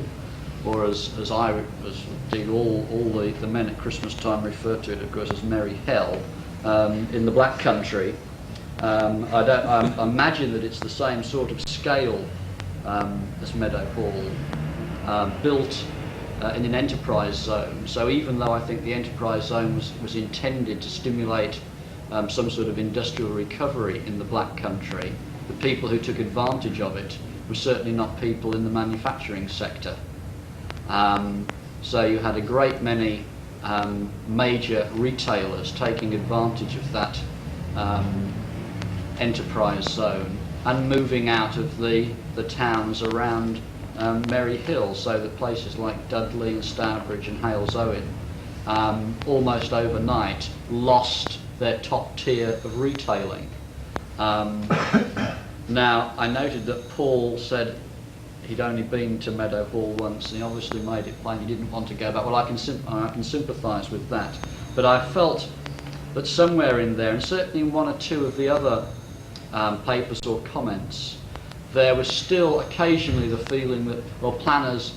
or as I as indeed all the men at Christmas time refer to it, of course, as Merry Hell, in the Black Country. I imagine that it's the same sort of scale as Meadow Hall, built in an enterprise zone. So even though I think the enterprise zone was intended to stimulate some sort of industrial recovery in the Black Country, the people who took advantage of it were certainly not people in the manufacturing sector. So you had a great many major retailers taking advantage of that enterprise zone and moving out of the towns around Merry Hill, so that places like Dudley and Stourbridge and Halesowen almost overnight lost their top tier of retailing. Now, I noted that Paul said he'd only been to Meadow Hall once, and he obviously made it plain he didn't want to go back. Well, I can sympathise with that, but I felt that somewhere in there, and certainly in one or two of the other papers or comments, there was still occasionally the feeling that, well, planners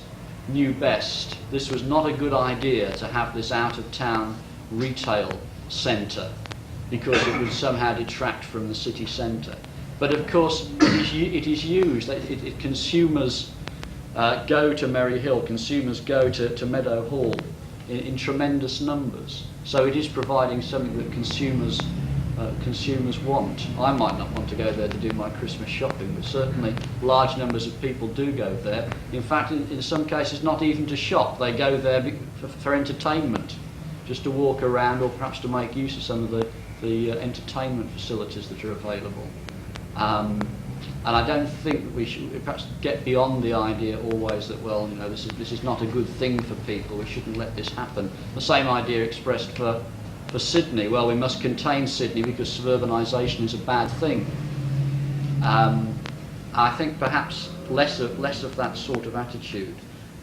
knew best. This was not a good idea to have this out-of-town retail centre because it would somehow detract from the city centre. But of course, it is used. Consumers go to Merry Hill, consumers go to Meadow Hall in tremendous numbers. So it is providing something that consumers want. I might not want to go there to do my Christmas shopping, but certainly large numbers of people do go there. In fact, in some cases, not even to shop. They go there for entertainment, just to walk around or perhaps to make use of some of the entertainment facilities that are available. And I don't think that we should perhaps get beyond the idea always that, well, you know, this is not a good thing for people, we shouldn't let this happen. The same idea expressed for Sydney. Well, we must contain Sydney because suburbanisation is a bad thing. I think perhaps less of that sort of attitude.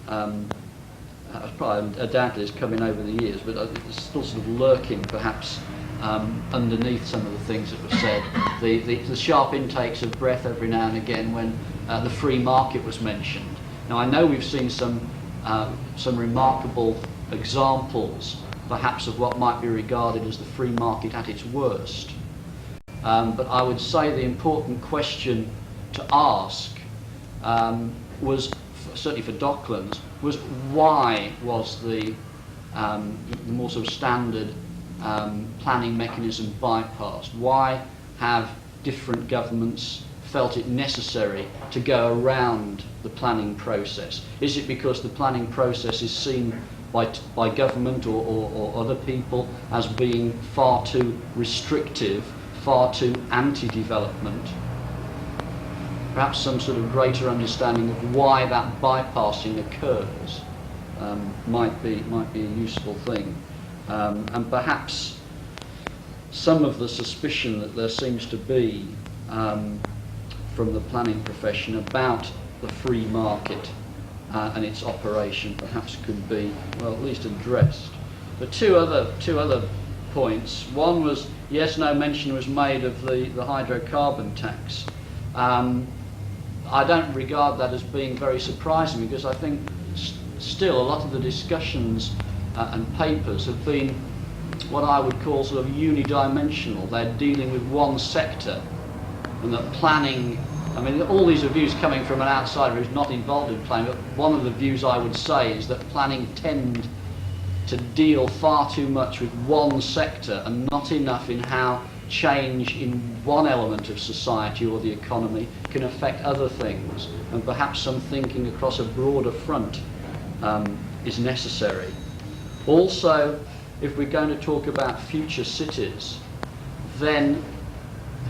Probably undoubtedly is coming over the years, but it's still sort of lurking perhaps underneath some of the things that were said. The sharp intakes of breath every now and again when the free market was mentioned. Now, I know we've seen some remarkable examples perhaps of what might be regarded as the free market at its worst. But I would say the important question to ask was, certainly for Docklands, was why was the more sort of standard planning mechanism bypassed? Why have different governments felt it necessary to go around the planning process? Is it because the planning process is seen by government or other people as being far too restrictive, far too anti-development? Perhaps some sort of greater understanding of why that bypassing occurs might be a useful thing. And perhaps some of the suspicion that there seems to be from the planning profession about the free market and its operation perhaps could be, well, at least addressed. But two other points. One was, yes, no mention was made of the hydrocarbon tax. I don't regard that as being very surprising because I think still a lot of the discussions and papers have been what I would call sort of unidimensional. They're dealing with one sector, and that planning, I mean, all these are views coming from an outsider who's not involved in planning, but one of the views I would say is that planning tend to deal far too much with one sector and not enough in how change in one element of society or the economy can affect other things, and perhaps some thinking across a broader front is necessary. Also, if we're going to talk about future cities, then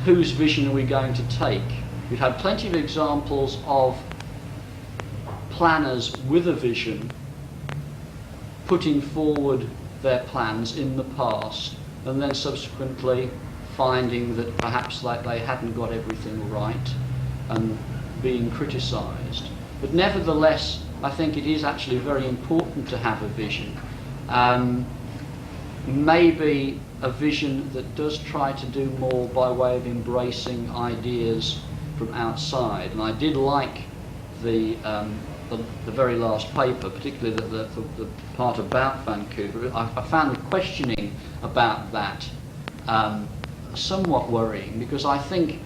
whose vision are we going to take? We've had plenty of examples of planners with a vision putting forward their plans in the past and then subsequently finding that perhaps they hadn't got everything right and being criticised. But nevertheless, I think it is actually very important to have a vision. Maybe a vision that does try to do more by way of embracing ideas from outside. And I did like the the very last paper, particularly the part about Vancouver, I found the questioning about that somewhat worrying, because I think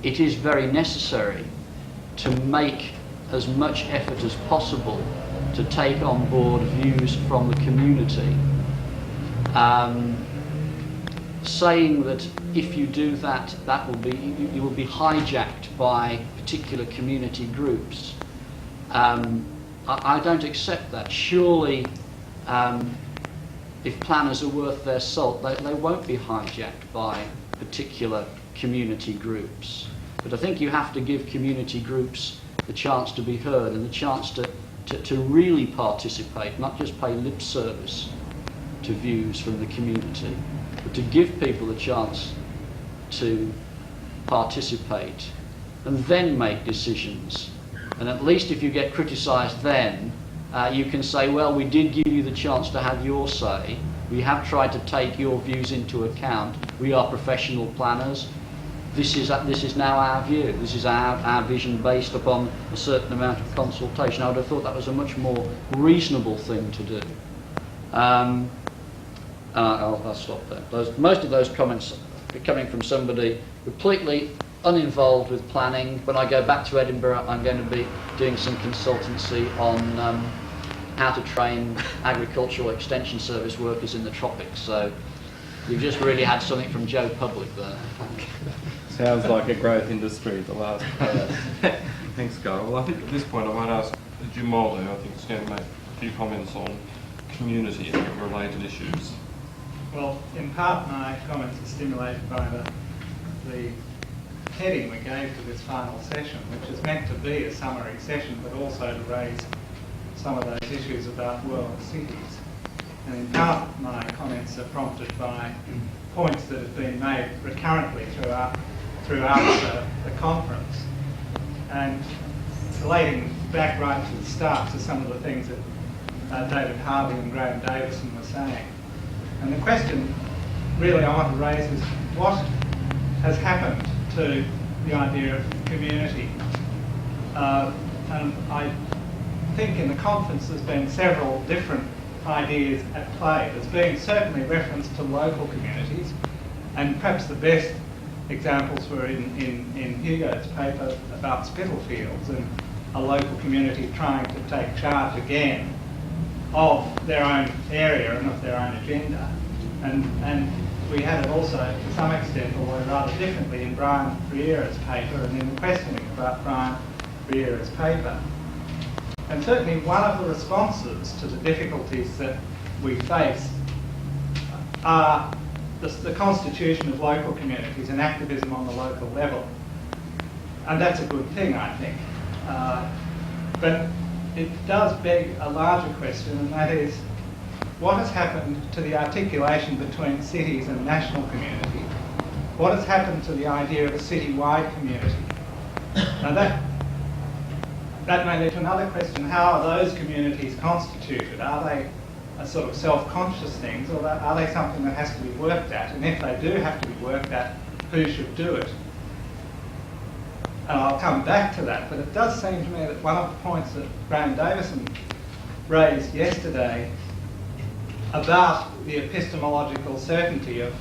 it is very necessary to make as much effort as possible to take on board views from the community. Saying that if you do that, that will be you will be hijacked by particular community groups. I don't accept that. Surely, if planners are worth their salt, they won't be hijacked by particular community groups. But I think you have to give community groups the chance to be heard and the chance to really participate, not just pay lip service to views from the community, but to give people the chance to participate and then make decisions. And at least if you get criticised then, you can say, well, we did give you the chance to have your say. We have tried to take your views into account. We are professional planners. This is now our view. This is our vision based upon a certain amount of consultation. I would have thought that was a much more reasonable thing to do. I'll stop there. Most of those comments are coming from somebody completely uninvolved with planning. When I go back to Edinburgh, I'm going to be doing some consultancy on how to train agricultural extension service workers in the tropics. So you've just really had something from Joe Public there. Sounds like a growth industry, the last Thanks, Guy. Well, I think at this point I might ask Jim Moldy, I think, is going to make a few comments on community and related issues. Well, in part my comments are stimulated by the heading we gave to this final session, which is meant to be a summary session, but also to raise some of those issues about world cities. And in part my comments are prompted by points that have been made recurrently throughout the conference, and relating back right to the start to some of the things that David Harvey and Graham Davison were saying. And the question really I want to raise is, what has happened to the idea of community? And I think in the conference there's been several different ideas at play. There's been certainly reference to local communities, and perhaps the best examples were in Hugo's paper about Spitalfields and a local community trying to take charge again of their own area and of their own agenda. And we had it also, to some extent, although rather differently, in Brian Riera's paper and in the questioning about Brian Riera's paper. And certainly one of the responses to the difficulties that we face are the constitution of local communities and activism on the local level. And that's a good thing, I think. But it does beg a larger question, and that is, what has happened to the articulation between cities and national community? What has happened to the idea of a city-wide community? Now that may lead to another question: how are those communities constituted? Are they a sort of self-conscious things, or are they something that has to be worked at? And if they do have to be worked at, who should do it? And I'll come back to that, but it does seem to me that one of the points that Graham Davison raised yesterday about the epistemological certainty of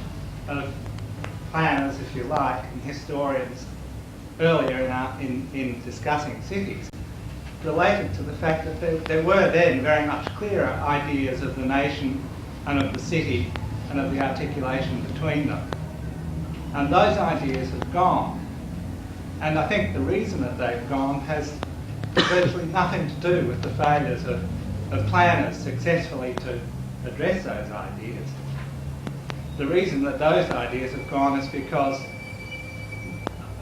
planners, if you like, and historians earlier in discussing cities, related to the fact that there were then very much clearer ideas of the nation and of the city and of the articulation between them. And those ideas have gone. And I think the reason that they've gone has virtually nothing to do with the failures of planners successfully to address those ideas. The reason that those ideas have gone is because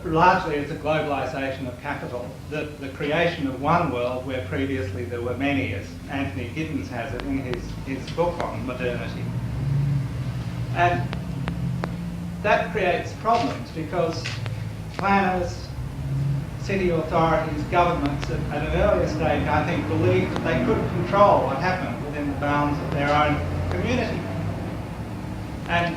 largely it's a globalisation of capital, the creation of one world where previously there were many, as Anthony Giddens has it in his book on modernity. And that creates problems because planners, city authorities, governments at an earlier stage, I think, believed that they could control what happened within the bounds of their own community. And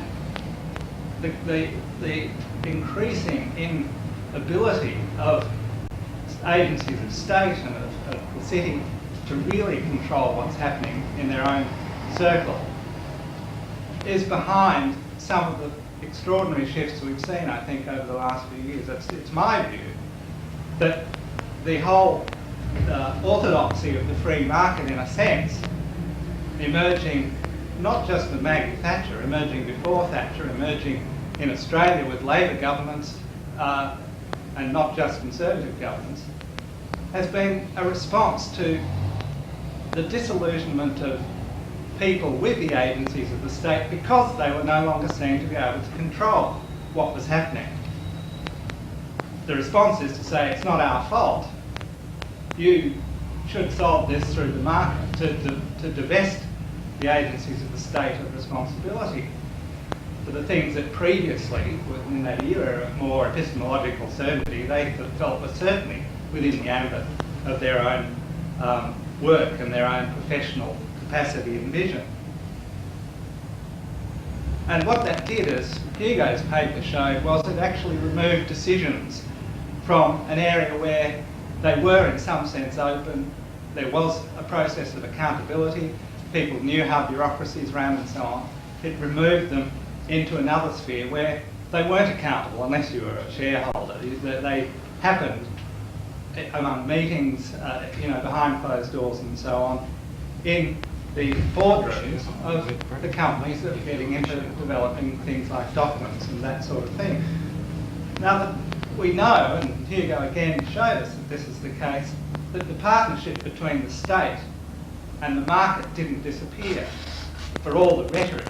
the increasing inability of agencies of state and of the city to really control what's happening in their own circle is behind some of the extraordinary shifts we've seen, I think, over the last few years. It's my view that the whole orthodoxy of the free market, in a sense, emerging not just with Maggie Thatcher, emerging before Thatcher, emerging in Australia with Labor governments and not just Conservative governments, has been a response to the disillusionment of people with the agencies of the state because they were no longer seen to be able to control what was happening. The response is to say, it's not our fault. You should solve this through the market, to divest the agencies of the state of responsibility for the things that previously, in that era of more epistemological certainty, they felt were certainly within the ambit of their own work and their own professional capacity and vision. And what that did, as Hugo's paper showed, was it actually removed decisions from an area where they were in some sense open. There was a process of accountability. People knew how bureaucracies ran and so on. It removed them into another sphere where they weren't accountable unless you were a shareholder. They happened among meetings, behind closed doors and so on, in the boardrooms of the companies that were getting into developing things like documents and that sort of thing. Now that we know, and Hugo again showed us that this is the case, that the partnership between the state and the market didn't disappear for all the rhetoric.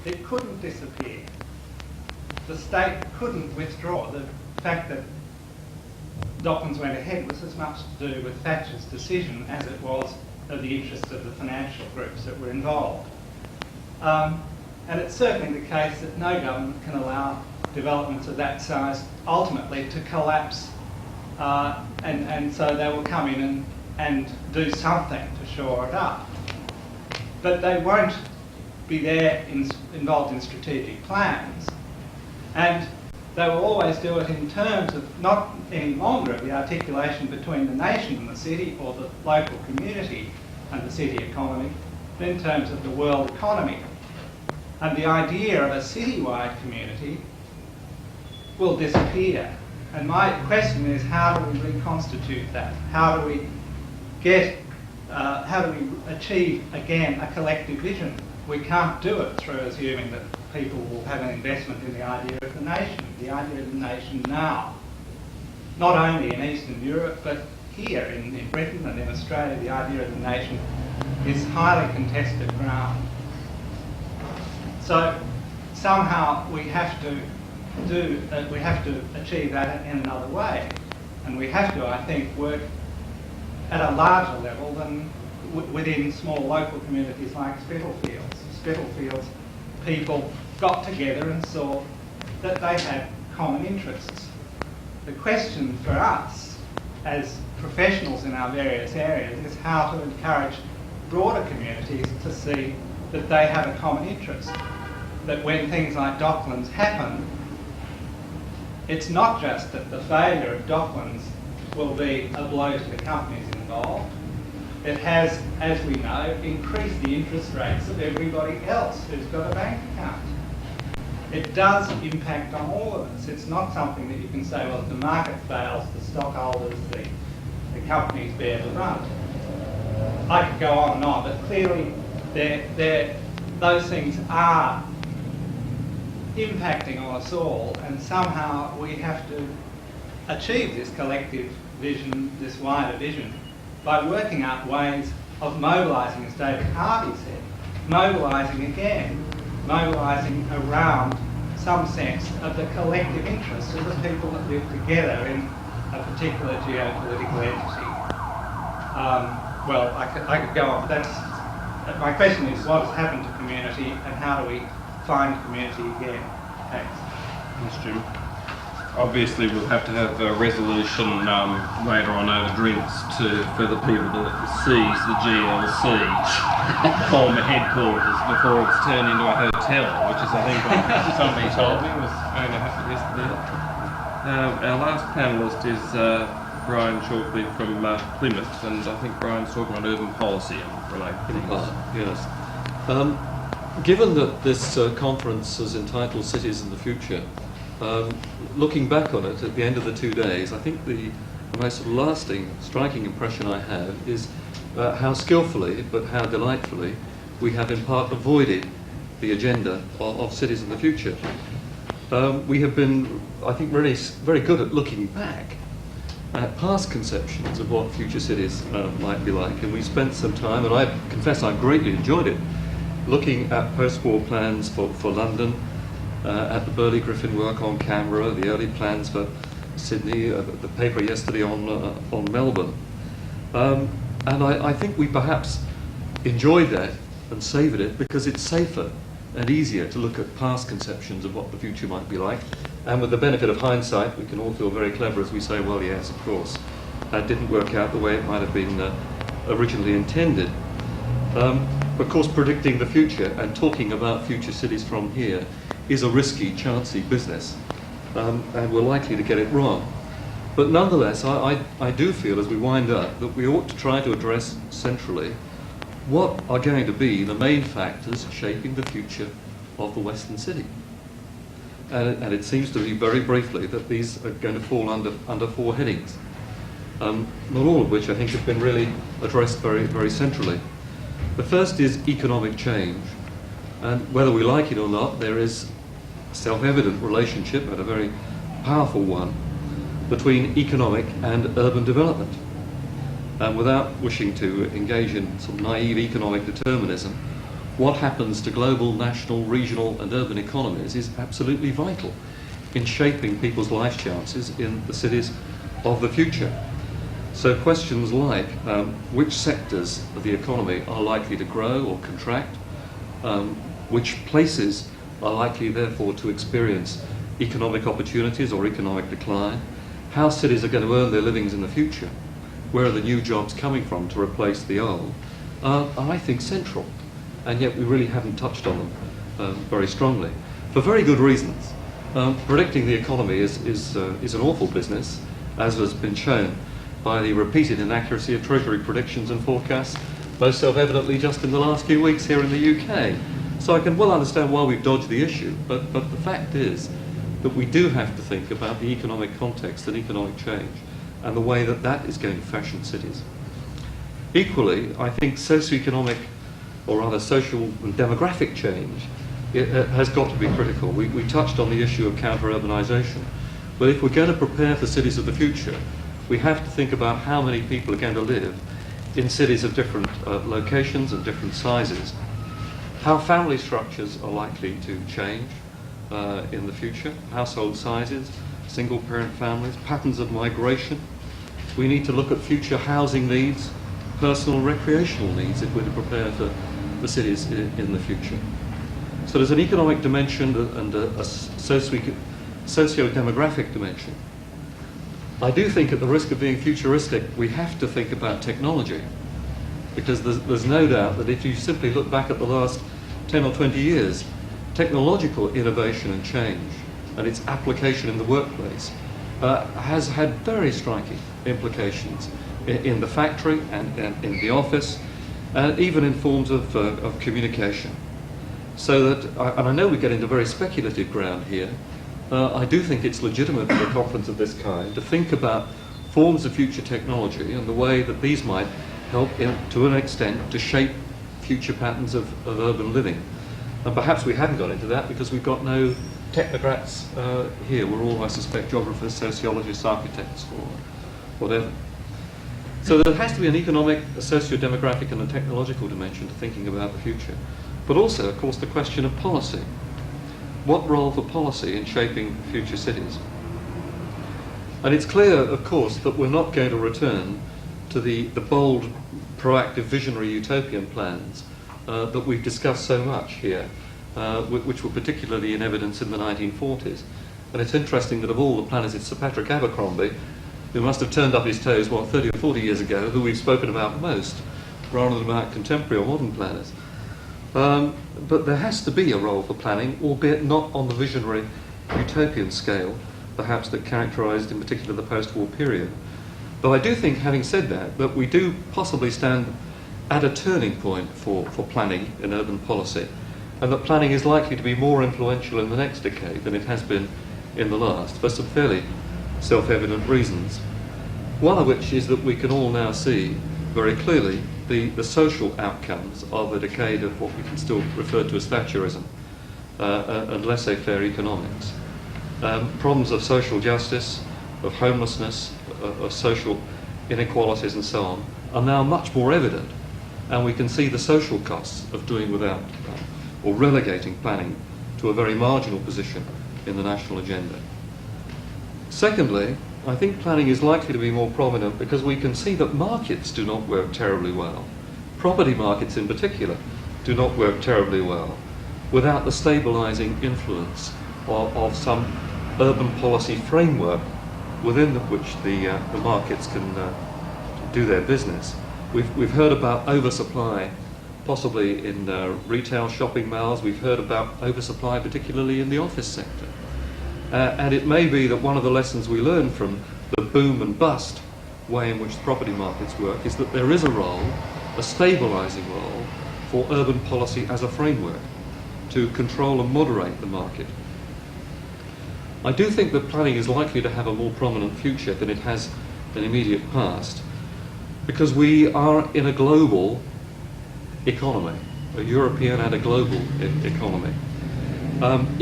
It couldn't disappear. The state couldn't withdraw. The fact that Docklands went ahead was as much to do with Thatcher's decision as it was of the interests of the financial groups that were involved. And it's certainly the case that no government can allow developments of that size ultimately to collapse, and so they will come in and do something to shore it up. But they won't be there involved in strategic plans, and they will always do it in terms of not any longer of the articulation between the nation and the city, or the local community and the city economy, but in terms of the world economy. And the idea of a citywide community will disappear. And my question is, how do we reconstitute that? How do we achieve again a collective vision? We can't do it through assuming that people will have an investment in the idea of the nation. The idea of the nation now, not only in Eastern Europe, but here in Britain and in Australia, the idea of the nation is highly contested ground. So somehow we have to achieve that in another way, and we have to, I think, work at a larger level than within small local communities like Spitalfields. Spitalfields, people got together and saw that they had common interests. The question for us as professionals in our various areas is how to encourage broader communities to see that they have a common interest. That when things like Docklands happen, it's not just that the failure of Docklands will be a blow to the companies involved. It has, as we know, increased the interest rates of everybody else who's got a bank account. It does impact on all of us. It's not something that you can say, well, if the market fails, the stockholders, the companies bear the brunt. I could go on and on, but clearly those things are impacting on us all, and somehow we have to achieve this collective vision, this wider vision, by working out ways of mobilising, as David Harvey said, mobilising around some sense of the collective interests of the people that live together in a particular geopolitical entity. Well, I could go on, but my question is, what has happened to community, and how do we find community again? Thanks. Thanks, Jim. Obviously, we'll have to have a resolution later on over drinks for the people that seize the GLC former headquarters before it's turned into a hotel, which is, I think, what somebody told me was going to happen yesterday. Our last panellist is Brian shortly from Plymouth, and I think Brian's talking about urban policy and related things. Yes. Given that this conference is entitled Cities in the Future, looking back on it at the end of the 2 days, I think the most lasting, striking impression I have is how skillfully, but how delightfully, we have in part avoided the agenda of Cities in the Future. We have been, I think, really very good at looking back at past conceptions of what future cities might be like, and we spent some time, and I confess I greatly enjoyed it, looking at post-war plans for London, at the Burley Griffin work on Canberra, the early plans for Sydney, the paper yesterday on Melbourne. And I think we perhaps enjoyed that and savoured it because it's safer and easier to look at past conceptions of what the future might be like. And with the benefit of hindsight, we can all feel very clever as we say, well, yes, of course, that didn't work out the way it might have been originally intended. Of course, predicting the future and talking about future cities from here is a risky, chancy business, and we're likely to get it wrong. But nonetheless, I do feel as we wind up that we ought to try to address centrally what are going to be the main factors shaping the future of the Western city. And it seems to me very briefly that these are going to fall under 4 headings, not all of which I think have been really addressed very, very centrally. The first is economic change, and whether we like it or not, there is a self-evident relationship, and a very powerful one, between economic and urban development. And without wishing to engage in some naive economic determinism, what happens to global, national, regional and urban economies is absolutely vital in shaping people's life chances in the cities of the future. So questions like which sectors of the economy are likely to grow or contract, which places are likely therefore to experience economic opportunities or economic decline, how cities are going to earn their livings in the future, where are the new jobs coming from to replace the old, are I think central, and yet we really haven't touched on them very strongly, for very good reasons. Predicting the economy is an awful business, as has been shown by the repeated inaccuracy of Treasury predictions and forecasts, most self-evidently just in the last few weeks here in the UK. So I can well understand why we've dodged the issue, but the fact is that we do have to think about the economic context and economic change and the way that that is going to fashion cities. Equally, I think socioeconomic, or rather social and demographic change, it has got to be critical. We touched on the issue of counter-urbanisation, but if we're going to prepare for cities of the future, we have to think about how many people are going to live in cities of different locations and different sizes, how family structures are likely to change in the future, household sizes, single-parent families, patterns of migration. We need to look at future housing needs, personal and recreational needs if we're to prepare for the cities in the future. So there's an economic dimension and a socio-demographic dimension. I do think, at the risk of being futuristic, we have to think about technology, because there's no doubt that if you simply look back at the last 10 or 20 years, technological innovation and change and its application in the workplace has had very striking implications in the factory and in the office, and even in forms of communication. So that, and I know we get into very speculative ground here, I do think it's legitimate for a conference of this kind to think about forms of future technology and the way that these might help, to an extent, to shape future patterns of urban living. And perhaps we haven't got into that because we've got no technocrats here. We're all, I suspect, geographers, sociologists, architects, or whatever. So there has to be an economic, a socio-demographic and a technological dimension to thinking about the future. But also, of course, the question of policy. What role for policy in shaping future cities? And it's clear, of course, that we're not going to return to the bold, proactive, visionary utopian plans that we've discussed so much here, which were particularly in evidence in the 1940s. And it's interesting that of all the planners, it's Sir Patrick Abercrombie, who must have turned up his toes, 30 or 40 years ago, who we've spoken about most, rather than about contemporary or modern planners. But there has to be a role for planning, albeit not on the visionary utopian scale, perhaps that characterised in particular the post-war period. But I do think, having said that, that we do possibly stand at a turning point for planning in urban policy, and that planning is likely to be more influential in the next decade than it has been in the last, for some fairly self-evident reasons. One of which is that we can all now see very clearly the social outcomes of a decade of what we can still refer to as Thatcherism and laissez-faire economics. Problems of social justice, of homelessness, of social inequalities and so on are now much more evident, and we can see the social costs of doing without or relegating planning to a very marginal position in the national agenda. Secondly, I think planning is likely to be more prominent because we can see that markets do not work terribly well. Property markets in particular do not work terribly well without the stabilising influence of some urban policy framework within which the markets can do their business. We've heard about oversupply, possibly in retail shopping malls. We've heard about oversupply, particularly in the office sector. And it may be that one of the lessons we learn from the boom and bust way in which the property markets work is that there is a role, a stabilising role, for urban policy as a framework to control and moderate the market. I do think that planning is likely to have a more prominent future than it has an immediate past, because we are in a global economy, a European and a global economy.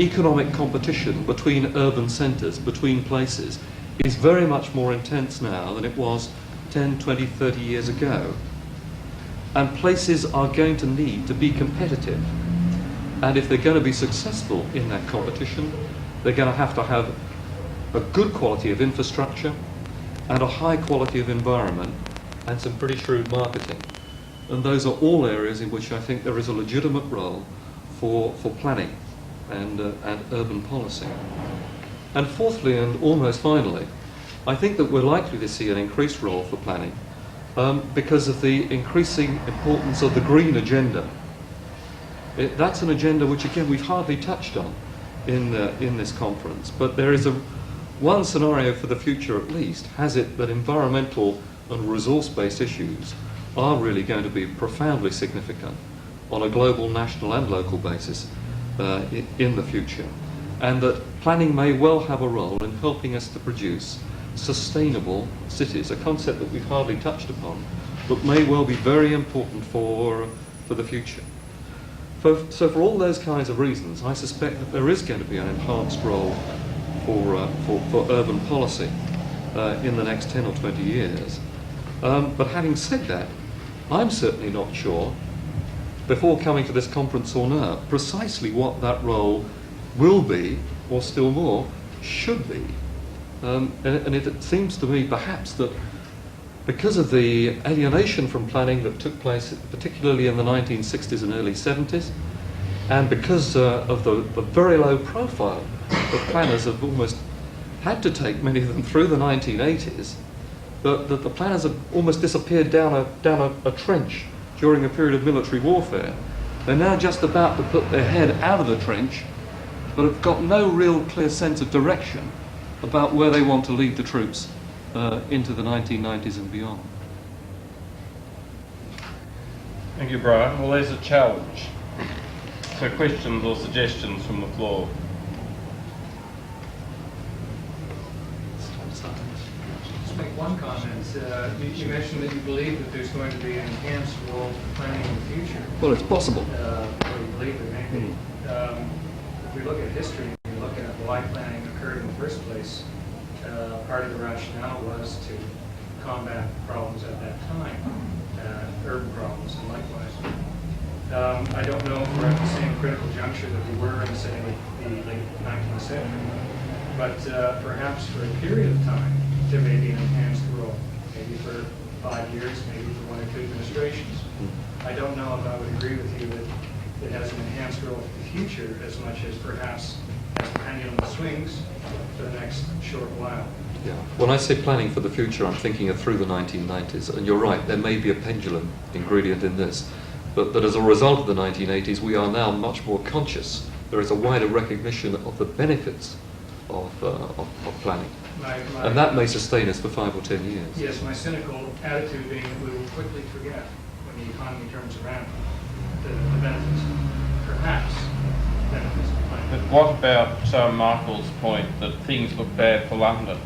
Economic competition between urban centres, between places, is very much more intense now than it was 10, 20, 30 years ago. And places are going to need to be competitive. And if they're going to be successful in that competition, they're going to have a good quality of infrastructure and a high quality of environment and some pretty shrewd marketing. And those are all areas in which I think there is a legitimate role for planning and urban policy. And fourthly, and almost finally, I think that we're likely to see an increased role for planning because of the increasing importance of the green agenda. That's an agenda which, again, we've hardly touched on in this conference, but there is one scenario for the future at least has it that environmental and resource-based issues are really going to be profoundly significant on a global, national and local basis in the future, and that planning may well have a role in helping us to produce sustainable cities, a concept that we've hardly touched upon, but may well be very important for the future. So for all those kinds of reasons, I suspect that there is going to be an enhanced role for urban policy in the next 10 or 20 years. But having said that, I'm certainly not sure, before coming to this conference or now, precisely what that role will be, or still more, should be. And it seems to me perhaps that because of the alienation from planning that took place particularly in the 1960s and early 70s, and because of the very low profile that planners have almost had to take, many of them through the 1980s, that the planners have almost disappeared down a trench during a period of military warfare. They're now just about to put their head out of the trench, but have got no real clear sense of direction about where they want to lead the troops into the 1990s and beyond. Thank you, Brian. Well, there's a challenge. So questions or suggestions from the floor? Just make one comment. You mentioned that you believe that there's going to be an enhanced role for planning in the future. Well, it's possible. Or you believe there may be. If we look at history, and we look at why planning occurred in the first place, part of the rationale was to combat problems at that time, urban problems and likewise. I don't know if we're at the same critical juncture that we were in, say, the late 19th century, but perhaps for a period of time, there may be an enhanced role, maybe for 5 years, maybe for 1 or 2 administrations. I don't know if I would agree with you that it has an enhanced role for the future as much as perhaps as the pendulum swings for the next short while. Yeah. When I say planning for the future, I'm thinking of through the 1990s, and you're right, there may be a pendulum ingredient in this, but that as a result of the 1980s, we are now much more conscious. There is a wider recognition of the benefits of planning. And that may sustain us for 5 or 10 years. Yes, my cynical attitude being that we will quickly forget when the economy turns around the benefits, perhaps benefits of the plan. But what about Michael's point that things look bad for London?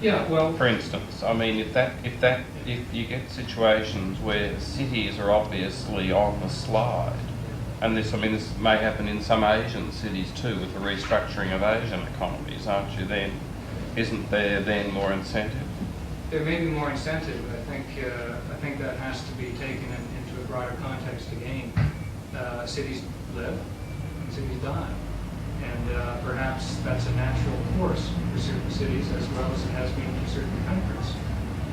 Yeah, well, For instance, I mean, if you get situations where cities are obviously on the slide, and this may happen in some Asian cities too, with the restructuring of Asian economies, aren't you then? Isn't there then more incentive? there may be more incentive, but I think that has to be taken into a broader context again. Cities live and cities die. And perhaps that's a natural course for certain cities as well as it has been for certain countries.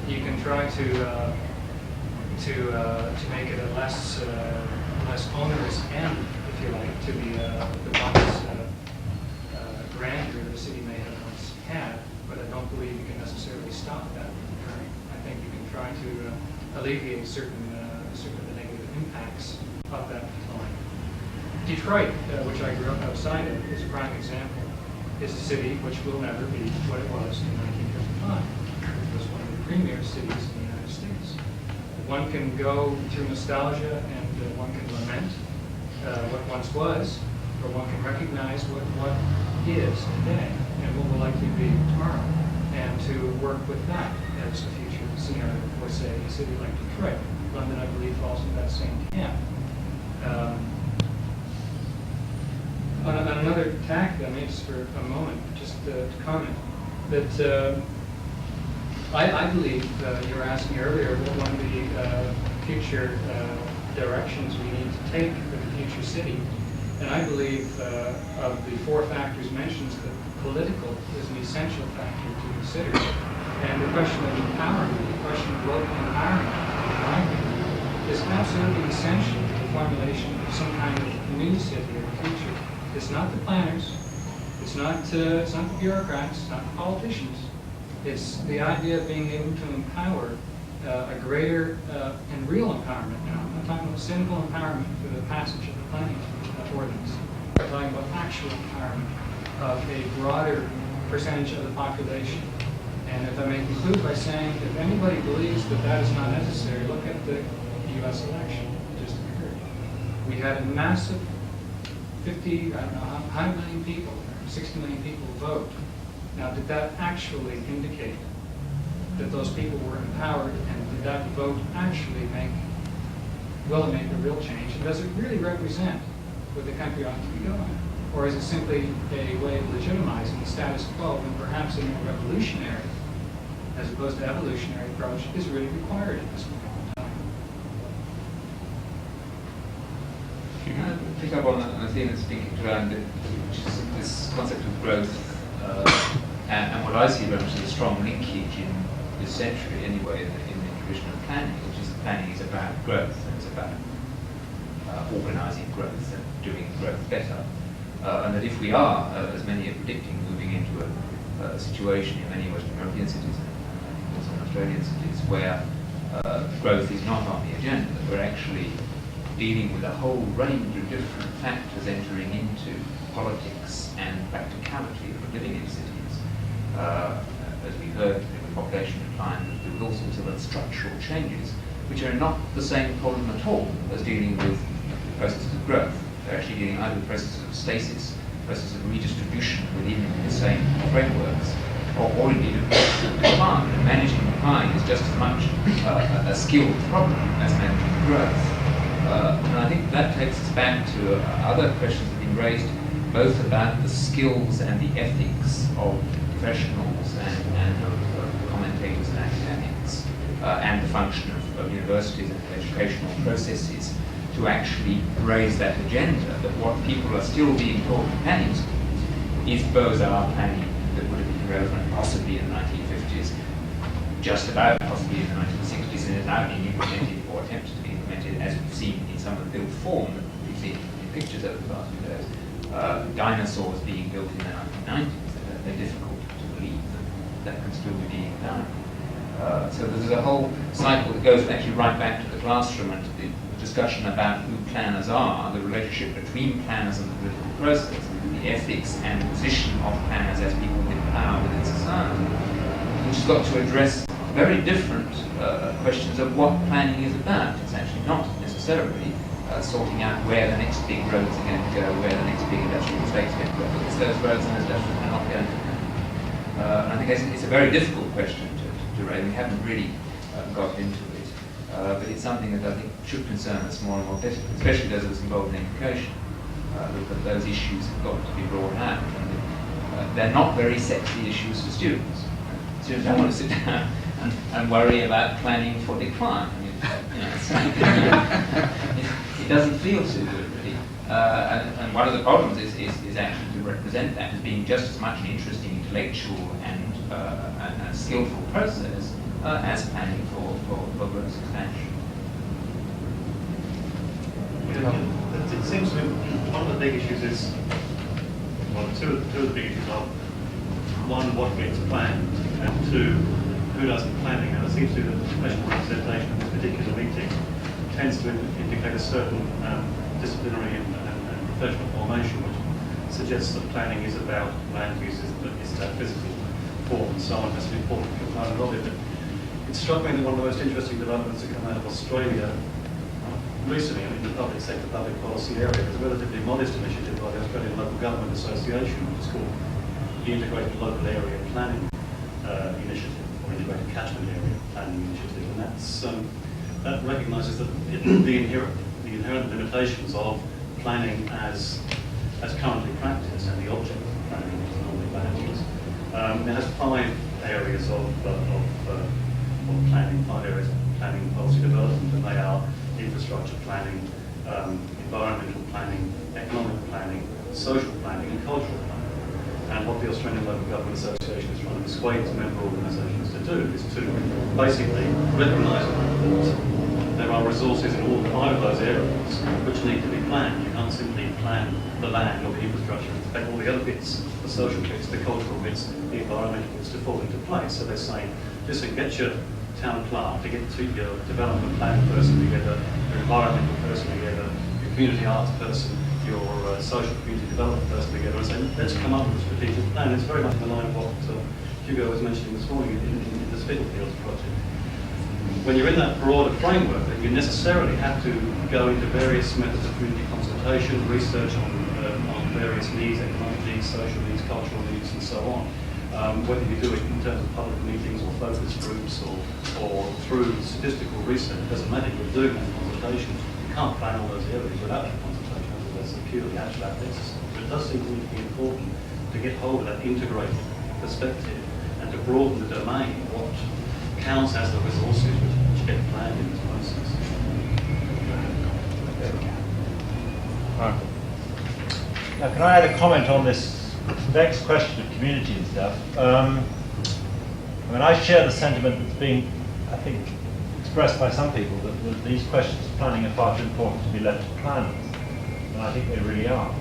You can try to make it a less onerous end, if you like, to the once grandeur the city may have once had, but I don't believe you can necessarily stop that from occurring. I think you can try to alleviate certain of the negative impacts of that decline. Detroit, which I grew up outside of, is a prime example. It's a city which will never be what it was in 1955. It was one of the premier cities in the United States. One can go through nostalgia and one can lament what once was, or one can recognize what is today and what will likely be tomorrow, and to work with that as a future scenario for, say, a city like Detroit. London, I believe, falls in that same camp. On another tack, I mean, just for a moment, just to comment, that I believe you were asking earlier what one of the future directions we need to take for the future city. And I believe of the 4 factors mentioned, that political is an essential factor to consider. And the question of empowerment, the question of local empowerment, in my view, is absolutely essential to the formulation of some kind of new city of the future. It's not the planners, it's not the bureaucrats, it's not the politicians. It's the idea of being able to empower a greater and real empowerment now. I'm not talking about cynical empowerment for the passage of the planning ordinance. I'm talking about actual empowerment of a broader percentage of the population. And if I may conclude by saying, if anybody believes that that is not necessary, look at the U.S. election that just occurred. We had a massive 100 million people, 60 million people vote. Now, did that actually indicate that those people were empowered, and did that vote actually make a real change? And does it really represent where the country ought to be going? Or is it simply a way of legitimizing the status quo when perhaps a more revolutionary, as opposed to evolutionary approach, is really required at this point in time? Pick up on a theme that's being kicked around, which is this concept of growth, and what I see very much as a strong linkage in this century, anyway, in the tradition of planning, which is that planning is about growth, and it's about organising growth and doing growth better. And that if we are, as many are predicting, moving into a situation in many Western European cities and also in Australian cities where growth is not on the agenda, we're actually dealing with a whole range of different factors entering into politics and practicality of living in cities. As we heard, with population decline, there were all sorts of structural changes, which are not the same problem at all as dealing with processes of growth. They're actually dealing either with processes of stasis, processes of redistribution within the same frameworks, or indeed of processes of decline. And managing decline is just as much a skilled problem as managing growth. And I think that takes us back to other questions that have been raised, both about the skills and the ethics of professionals and of commentators and academics, and the function of universities and educational processes to actually raise that agenda, that what people are still being taught in planning schools is Beaux-Arts planning that would have been relevant possibly in the 1950s, just about possibly in the 1960s, and is now being implemented or attempted to be implemented, as we've seen in some of the built form that we've seen in pictures over the last few days. Dinosaurs being built in the 1990s, they're difficult to believe that can still be being done. So there's a whole cycle that goes actually right back to the classroom and to the discussion about who planners are, the relationship between planners and the political process, the the ethics and position of planners as people with power within society, which has got to address very different questions of what planning is about. It's actually not necessarily sorting out where the next big roads are going to go, where the next big industrial estate's going to go, because those roads and industrial are not going to go. And I think it's a very difficult question to raise. We haven't really got into it, but it's something that I think should concern us more and more, especially those of us involved in education. That those issues have got to be brought out. And they're not very sexy issues for students. Students don't want to sit down and worry about planning for decline. I mean, it doesn't feel too good, really. And one of the problems is actually to represent that as being just as much an interesting intellectual and a skillful process as planning for gross expansion. It seems to me one of the big issues is, well, two of the big issues are, one, what gets planned, and two, who does the planning. And it seems to me that the professional representation of this particular meeting tends to indicate a certain disciplinary and professional formation, which suggests that planning is about land uses, that it's that physical form and so on. That's an important component of it. But it struck me that one of the most interesting developments that come out of Australia recently in the public sector, public policy area, is a relatively modest initiative by the Australian Local Government Association, which is called the Integrated Local Area Planning Initiative, or Integrated Catchment Area Planning Initiative, and that recognises that the inherent limitations of planning as currently practiced, and the object of planning is normally land use. It has 5 areas of planning, 5 areas of planning and policy development, and they are infrastructure planning, environmental planning, economic planning, social planning, and cultural planning. And what the Australian Local Government Association is trying to persuade its member organisations to do is to basically recognise that there are resources in all 5 of those areas which need to be planned. You can't simply plan the land or the infrastructure and expect all the other bits, the social bits, the cultural bits, the environmental bits to fall into place. So they're saying, listen, get your town clerk to get to your development planning person together, your environmental person together, your community arts person, your social community development person together, and say, let's come up with a strategic plan. It's very much in the line of what Hugo was mentioning this morning in the Spitalfields project. When you're in that broader framework, then you necessarily have to go into various methods of community consultation, research on various needs, economic needs, social needs, cultural needs, and so on. Whether you do it in terms of public meetings or focus groups or through statistical research, it doesn't matter. You're doing that consultation. You can't plan all those areas without that consultation. That's a purely abstract exercise. But it does seem to me to be important to get hold of that integrated perspective and to broaden the domain of what counts as the resources which get planned in this process. Now, can I add a comment on this next question of community and stuff? I mean, I share the sentiment that's being, I think, expressed by some people that these questions of planning are far too important to be left to planners. And I think they really are.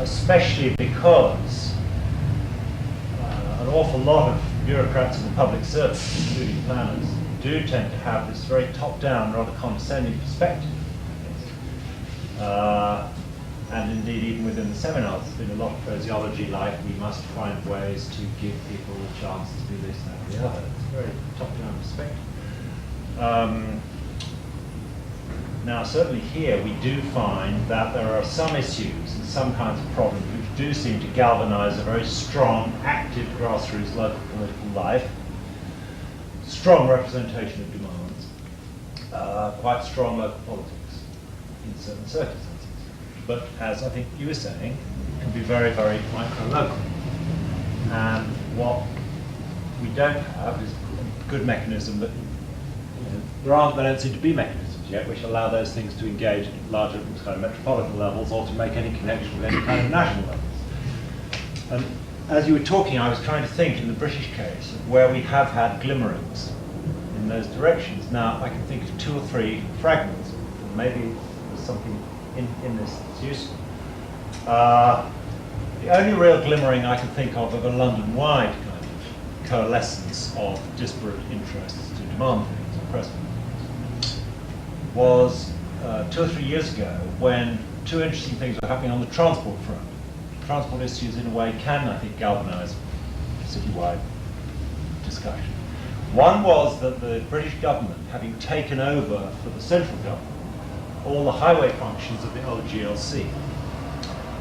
Especially because an awful lot of bureaucrats in the public service, including planners, do tend to have this very top-down, rather condescending perspective. And indeed, even within the seminars, there's been a lot of phraseology like, we must find ways to give people a chance to do this, that, and the other. It's a very top-down perspective. Now, certainly here, we do find that there are some issues and some kinds of problems which do seem to galvanise a very strong, active grassroots local political life, strong representation of demands, quite strong local politics in certain circumstances. But as I think you were saying, it can be very, very micro-local. And what we don't have is a good mechanism that, there don't seem to be mechanisms yet which allow those things to engage at larger kind of metropolitan levels or to make any connection with any kind of national levels. And as you were talking, I was trying to think in the British case of where we have had glimmerings in those directions. Now, I can think of 2 or 3 fragments, and maybe there's something in this that's useful. The only real glimmering I can think of a London-wide kind of coalescence of disparate interests to demand things or press things was 2 or 3 years ago when 2 interesting things were happening on the transport front. transport issues in a way can, I think, galvanise citywide discussion. One was that the British government, having taken over for the central government all the highway functions of the old GLC,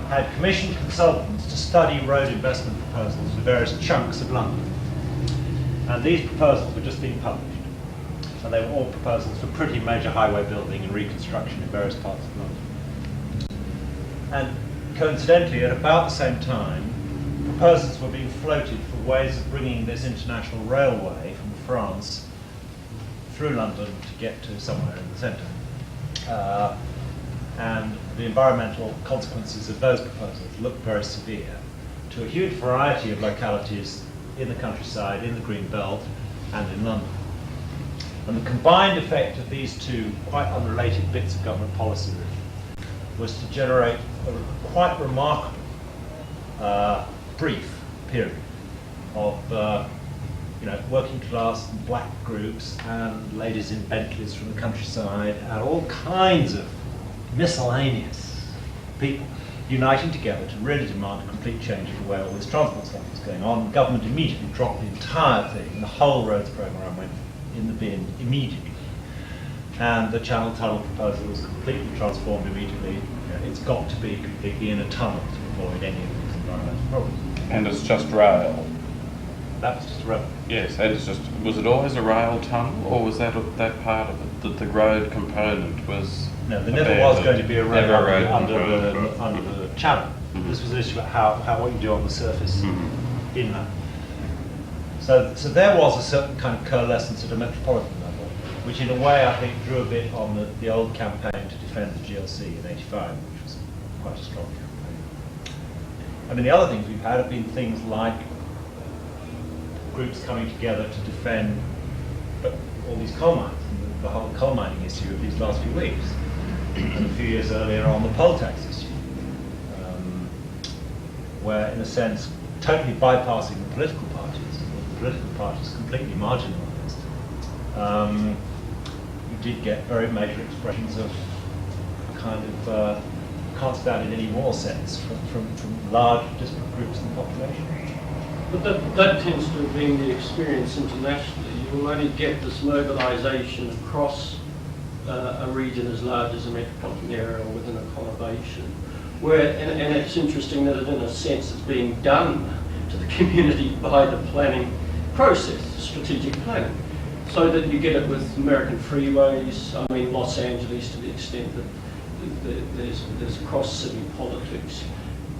had commissioned consultants to study road investment proposals for various chunks of London. And these proposals were just being published. And they were all proposals for pretty major highway building and reconstruction in various parts of London. And coincidentally, at about the same time, proposals were being floated for ways of bringing this international railway from France through London to get to somewhere in the centre. And the environmental consequences of those proposals looked very severe to a huge variety of localities in the countryside, in the Green Belt, and in London. And the combined effect of these two quite unrelated bits of government policy was to generate a quite remarkable brief period of working class and black groups and ladies in Bentleys from the countryside and all kinds of miscellaneous people uniting together to really demand a complete change of the way all this transport stuff was going on. The government immediately dropped the entire thing. The whole roads programme went in the bin immediately. And the Channel Tunnel proposal was completely transformed immediately. It's got to be completely in a tunnel to avoid any of these environmental problems. And it's just rail. That was just a rail. Yes, and it's just, was it always a rail tunnel, or was that part of it, that the road component was? No, there never was going to be a road road under the channel. Mm-hmm. This was an issue about what you do on the surface inland. So there was a certain kind of coalescence at a metropolitan level, which in a way I think drew a bit on the old campaign to defend the GLC in '85, which was quite a strong campaign. I mean, the other things we've had have been things like groups coming together to defend all these coal mines, and the whole coal mining issue of these last few weeks, and a few years earlier on the poll tax issue, where in a sense totally bypassing the political parties, the political parties completely marginalised. You did get very major expressions of a kind of can't stand it anymore sense from large disparate groups in the population. But that tends to have been the experience internationally. You will only get this mobilisation across a region as large as a metropolitan area or within a conurbation, where, and it's interesting that in a sense it's being done to the community by the planning process, strategic planning, so that you get it with American freeways. I mean, Los Angeles, to the extent that there's cross-city politics.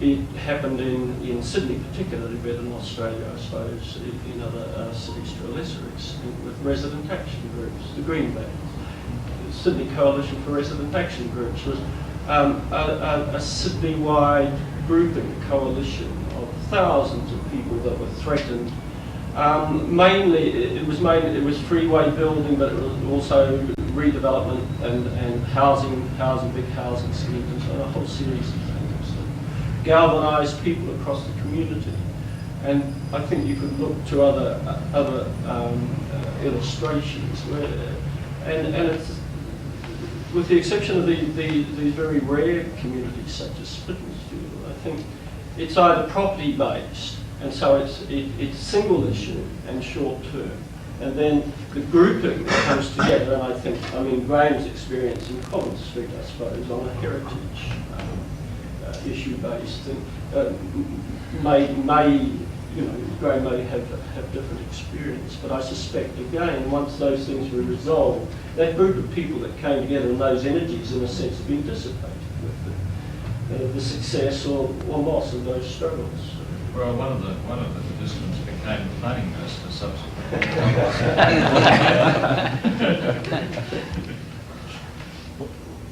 It happened in Sydney particularly, better than Australia, I suppose, in other cities to a lesser extent, with resident action groups, the Green Belt. The Sydney Coalition for Resident Action Groups was a Sydney-wide grouping, a coalition of thousands of people that were threatened. Mainly, it was freeway building, but it was also redevelopment and housing, big housing schemes, and so on, a whole series of things. Galvanised people across the community, and I think you could look to other illustrations where, and it's, with the exception of these very rare communities such as Spitalfield, I think it's either property based, and so it's single issue and short term, and then the grouping that comes together. And I mean Graham's experience in Collins Street, I suppose, on a heritage issue based, Graham may have different experience, but I suspect again, once those things were resolved, that group of people that came together and those energies in a sense have been dissipated with the success or loss of those struggles. Well, one of the participants became the planning minister subsequently.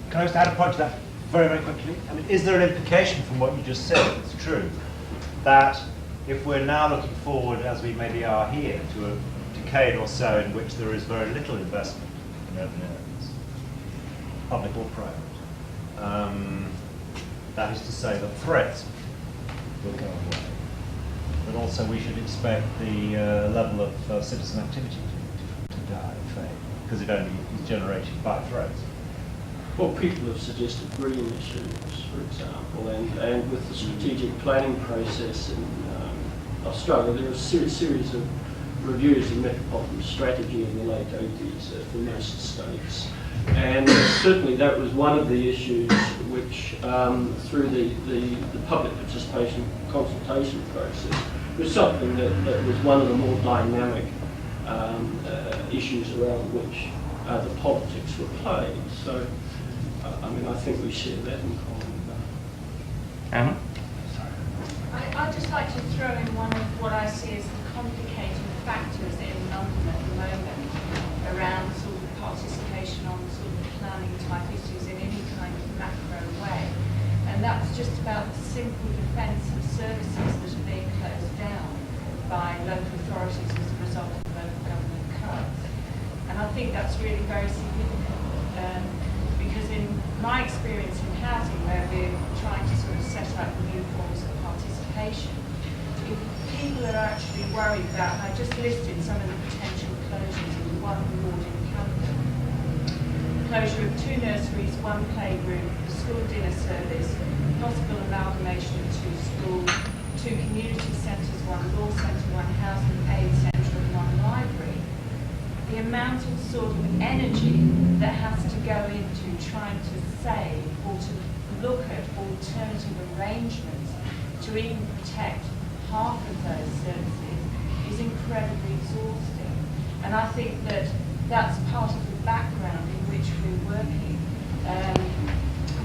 Can I just add a point to that very, very quickly? I mean, is there an implication from what you just said, it's true, that if we're now looking forward, as we maybe are here, to a decade or so in which there is very little investment in urban areas, public or private, that is to say that threats will go away, but also we should expect the level of citizen activity to die, in fact, because it only is generated by threats. well, people have suggested green issues, for example, and with the strategic planning process in Australia, there are a series of reviews of metropolitan strategy in the late 80s for most states. And certainly that was one of the issues which, through the public participation consultation process, was something that was one of the more dynamic issues around which the politics were played. So, I mean, I think we share that in common. Anna? I'd just like to throw in one of what I see as the complicating factors in London at the moment around sort of participation on sort of planning type issues in any kind of macro way. And that's just about the simple defence of services that are being closed down by local authorities as a result of local government cuts. And I think that's really very significant because in my experience in housing, where we're trying to sort of set up new forms of participation, if people are actually worried about, I just listed some of the potential closures in one ward in Camden. Closure of 2 nurseries, 1 playgroup, school dinner service, possible amalgamation of 2 schools, 2 community centres, 1 law centre, 1 housing aid centre and 1 library. The amount of sort of energy that has to go into trying to save or to look at alternative arrangements to even protect half of those services is incredibly exhausting. And I think that that's part of the background in which we're working,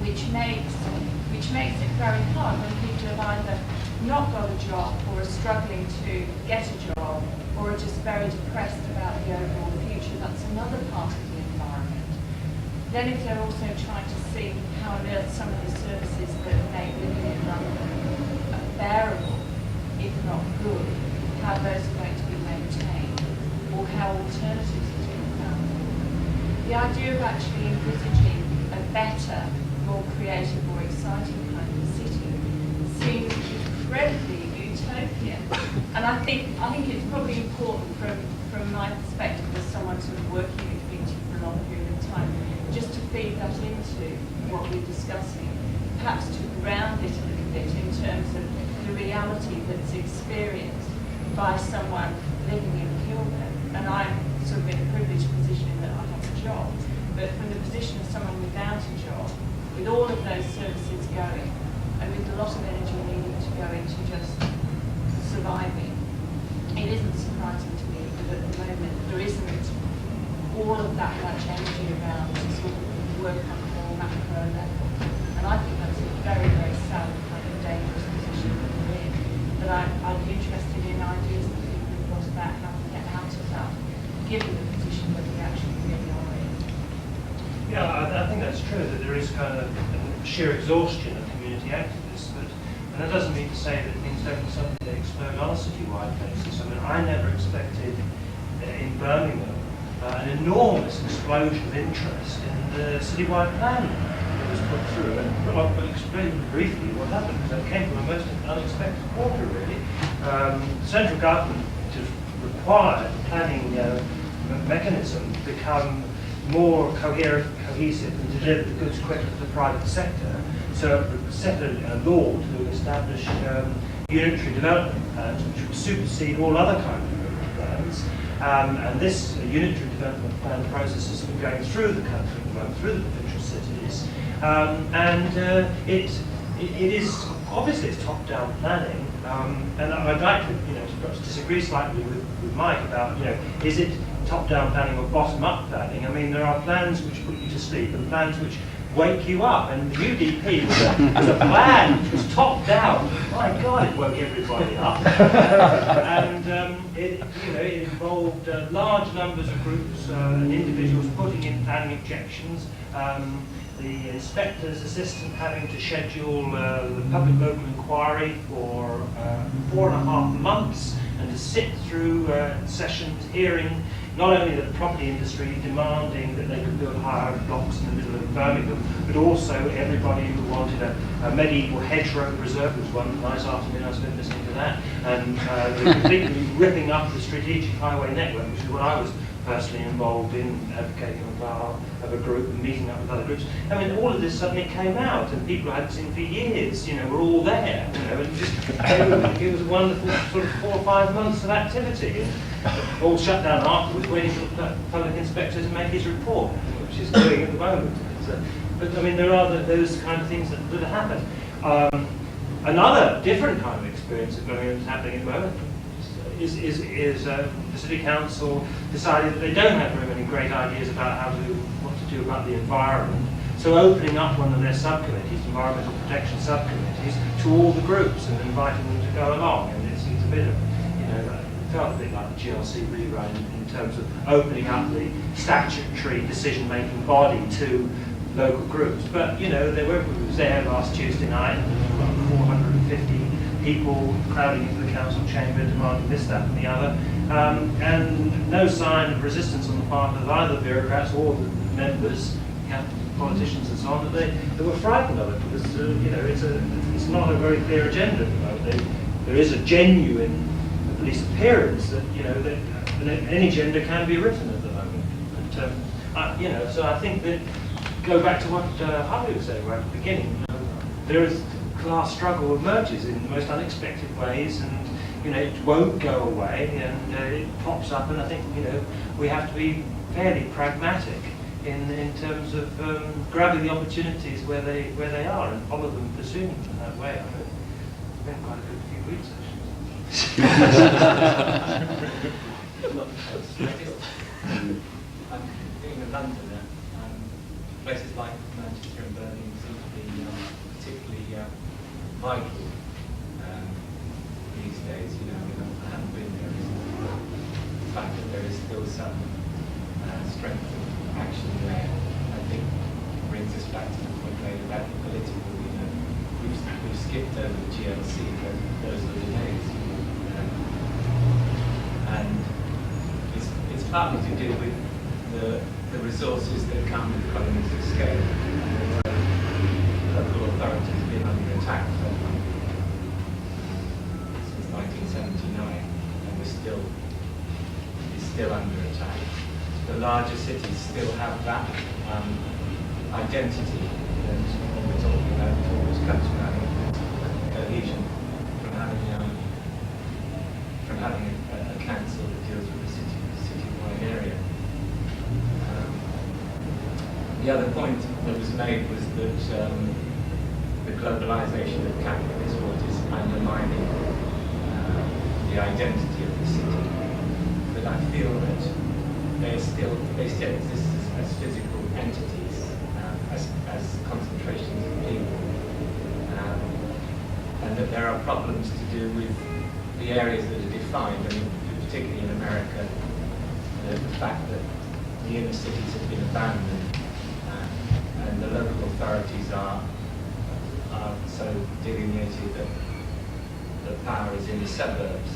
which makes it very hard when people have either not got a job or are struggling to get a job or are just very depressed about the overall future. That's another part of the environment. Then if they're also trying to see how on earth some of the services that make living in London bearable, if not good, how those are going to be maintained or how alternatives are being found. The idea of actually envisaging a better, more creative or exciting kind of city seems incredibly utopian. And I think it's probably important from my perspective as someone sort of working in a community for a long period of time, just to feed that into what we're discussing, perhaps to ground it a little bit in terms of the reality that's experienced by someone living in Kilburn. And I'm sort of in a privileged position in that I have a job, but from the position of someone without a job, with all of those services going, and with a lot of energy needing to go into just surviving, it isn't surprising to me that at the moment there isn't all of that much energy around to sort of work on a more macro level. And I think that's a very, very sad kind of dangerous position that we're in. But I'd be interested in ideas that people have got about how to get out of that, given the position that we actually really are in. Yeah, I think that's true, that there is kind of sheer exhaustion of community activists, and that doesn't mean to say that things don't suddenly explode on a citywide basis. I mean, I never expected in Birmingham an enormous explosion of interest in the citywide plan that was put through. And I'll explain briefly what happened, because that came from a most unexpected quarter, really. Central government just required the planning mechanism to become more cohesive and deliver the goods quicker to the private sector. So it set a law to establish unitary development plans which would supersede all other kinds of urban plans. And this unitary development plan process has been going through the country at the moment, through the provincial cities. It is, obviously it's top-down planning. And I'd like to, to perhaps disagree slightly with Mike about, is it top-down planning or bottom-up planning? I mean, there are plans which put you to sleep and plans which wake you up. And the UDP was a plan which was top-down. My God, it woke everybody up. And it involved large numbers of groups and individuals putting in planning objections. The inspector's assistant having to schedule the public local inquiry for 4.5 months and to sit through sessions hearing not only the property industry demanding that they could build higher blocks in the middle of Birmingham, but also everybody who wanted a medieval hedgerow preserve. There was one nice afternoon I spent listening to that, and completely ripping up the strategic highway network, which is what I was personally involved in advocating on behalf of a group and meeting up with other groups. I mean, all of this suddenly came out, and people I hadn't seen for years, you know, were all there, you know, and just it was a wonderful sort of 4 or 5 months of activity, and all shut down afterwards, waiting for the public inspector to make his report, which he's doing at the moment. So, but I mean, there are those kind of things that happen. Another different kind of experience that's going on is happening at the moment is the City Council decided that they don't have very many great ideas about what to do about the environment. So opening up one of their subcommittees, environmental protection subcommittees, to all the groups and inviting them to go along. And it's a bit of, you know, it felt a bit like the GLC rerun in terms of opening up the statutory decision-making body to local groups. But, you know, we was there last Tuesday night, and there were about 450 people crowding into the council chamber demanding this, that and the other, and no sign of resistance on the part of either bureaucrats or the members, politicians and so on, that they were frightened of it, because you know, it's not a very clear agenda at the moment. There is a genuine, at least appearance, that, you know, that any agenda can be written at the moment. But, you know, so I think that, go back to what Harvey was saying right at the beginning, you know, there is class struggle emerges in the most unexpected ways, and, you know, it won't go away, and it pops up, and I think, you know, we have to be fairly pragmatic in terms of grabbing the opportunities where they are and follow them, pursuing them in that way. I mean, it's been quite a good few weeks, actually. I'm being a Londoner. Places like Manchester and Birmingham seem to be particularly vital these days. You know, I haven't been there recently, but the fact that there is still some strength of action there, I think, brings us back to the point made about the political. You know, we've skipped over the GLC for those little days, and it's partly to do with the resources that come with economies of scale. Local authorities have been under attack since 1979, and it's still under attack. The larger cities still have that identity that we're talking about. It always comes from having cohesion, from having a council that deals with the city-wide area. The other point that was made was that the globalization of capital is what is undermining the identity of the city. But I feel that they still exist as physical entities, as concentrations of people, and that there are problems to do with the areas that are defined. I mean, particularly in America, the fact that the inner cities have been abandoned. And the local authorities are so delineated that the power is in the suburbs.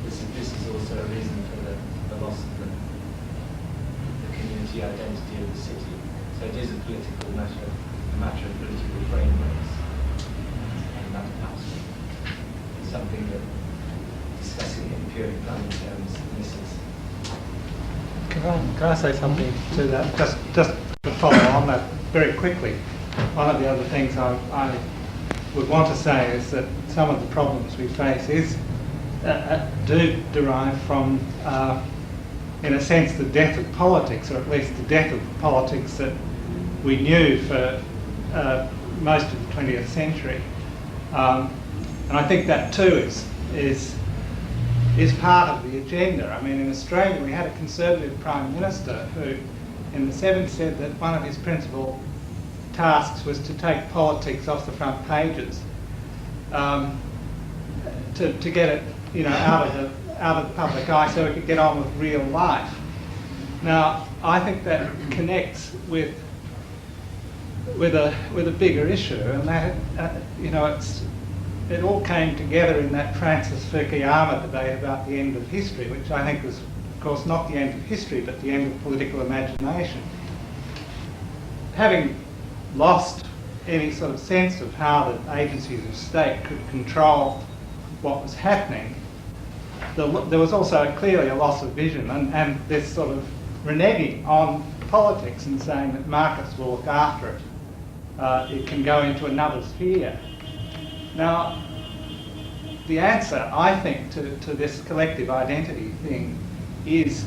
This is also a reason for the loss of the community identity of the city. So it is a political matter, a matter of political frameworks, and that perhaps is something that discussing it in purely planning terms misses. Can I say something to that? Just to follow on that very quickly. One of the other things I would want to say is that some of the problems we face do derive from, in a sense, the death of politics, or at least the death of politics that we knew for most of the 20th century. And I think that too is part of the agenda. I mean, in Australia we had a Conservative Prime Minister who in the 70s said that one of his principal tasks was to take politics off the front pages, to get it, you know, out of the public eye so we could get on with real life. Now, I think that connects with a bigger issue, and that you know, it all came together in that Francis Fukuyama debate about the end of history, which I think was, of course, not the end of history, but the end of political imagination. Having lost any sort of sense of how the agencies of state could control what was happening, there was also clearly a loss of vision, and this sort of reneging on politics and saying that markets will look after it. It can go into another sphere. Now, the answer, I think, to this collective identity thing is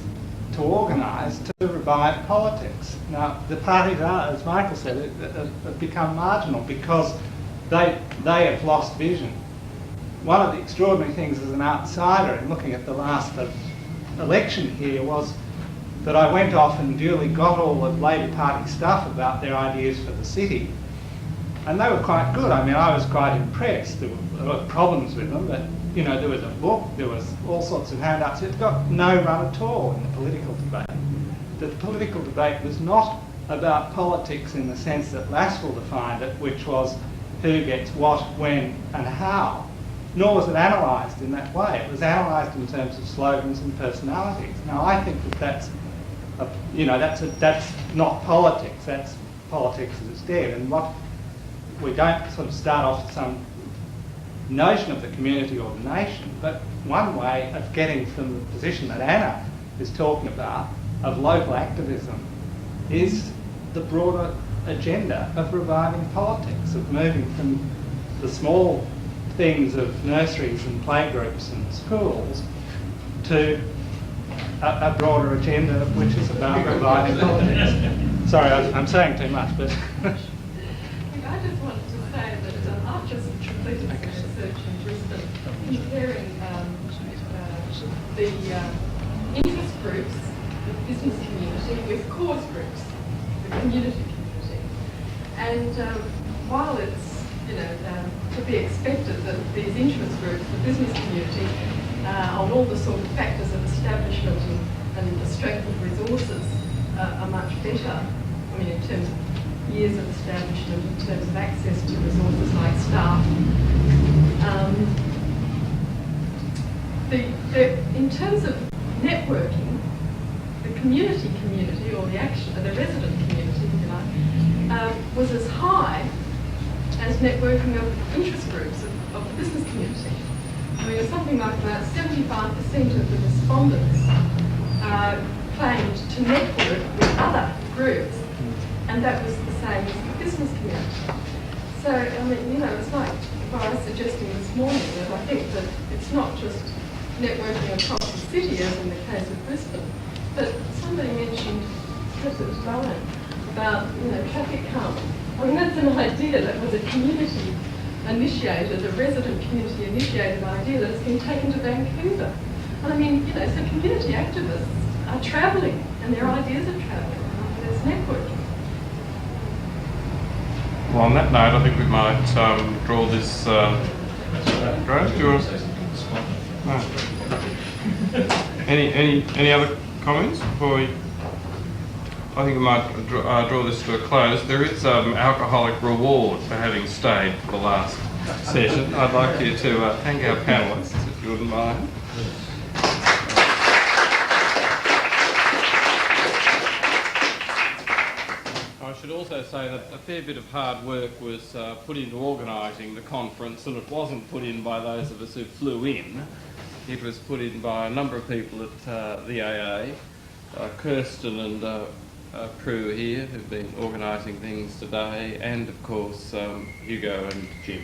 to organise to revive politics. Now, the parties are, as Michael said, have become marginal because they have lost vision. One of the extraordinary things as an outsider in looking at the last election here was that I went off and duly got all the Labor Party stuff about their ideas for the city. And they were quite good. I mean, I was quite impressed. There were problems with them, but, you know, there was a book, there was all sorts of handouts. It got no run at all in the political debate. The political debate was not about politics in the sense that Lasswell defined it, which was who gets what, when and how. Nor was it analysed in that way. It was analysed in terms of slogans and personalities. Now, I think that that's not politics. That's politics as it's dead. And what we don't sort of start off with some notion of the community or the nation, but one way of getting from the position that Anna is talking about of local activism is the broader agenda of reviving politics, of moving from the small things of nurseries and playgroups and schools to a broader agenda which is about reviving politics. Sorry, I'm saying too much, but... I just wanted to say that I've just completed some research in Brisbane comparing the interest groups, the business community, with cause groups, the community community. And while it's to be expected that these interest groups, the business community, on all the sort of factors of establishment and the strength of resources are much better. I mean, in terms of years of establishment, in terms of access to resources like staff. In terms of networking, the community or the resident community, if you like, was as high as networking of interest groups of the business community. I mean, something like about 75% of the respondents claimed to network with other groups, and that was the same as the business community. So, I mean, it's like what I was suggesting this morning, that I think that it's not just networking across the city, as in the case of Brisbane, but somebody mentioned, perhaps it was Brian, about, traffic calming. I mean, that's an idea that was a community initiated, a resident community initiated idea that has been taken to Vancouver. And I mean, so community activists are travelling and their ideas are travelling. There's networking. Well, on that note, I think we might draw this. Any other comments before we? I think we might draw this to a close. There is alcoholic reward for having stayed for the last session. I'd like you to thank our panellists, if you wouldn't mind. I should also say that a fair bit of hard work was put into organising the conference, and it wasn't put in by those of us who flew in. It was put in by a number of people at the AA, Kirsten and Prue here, who've been organising things today, and of course Hugo and Jim.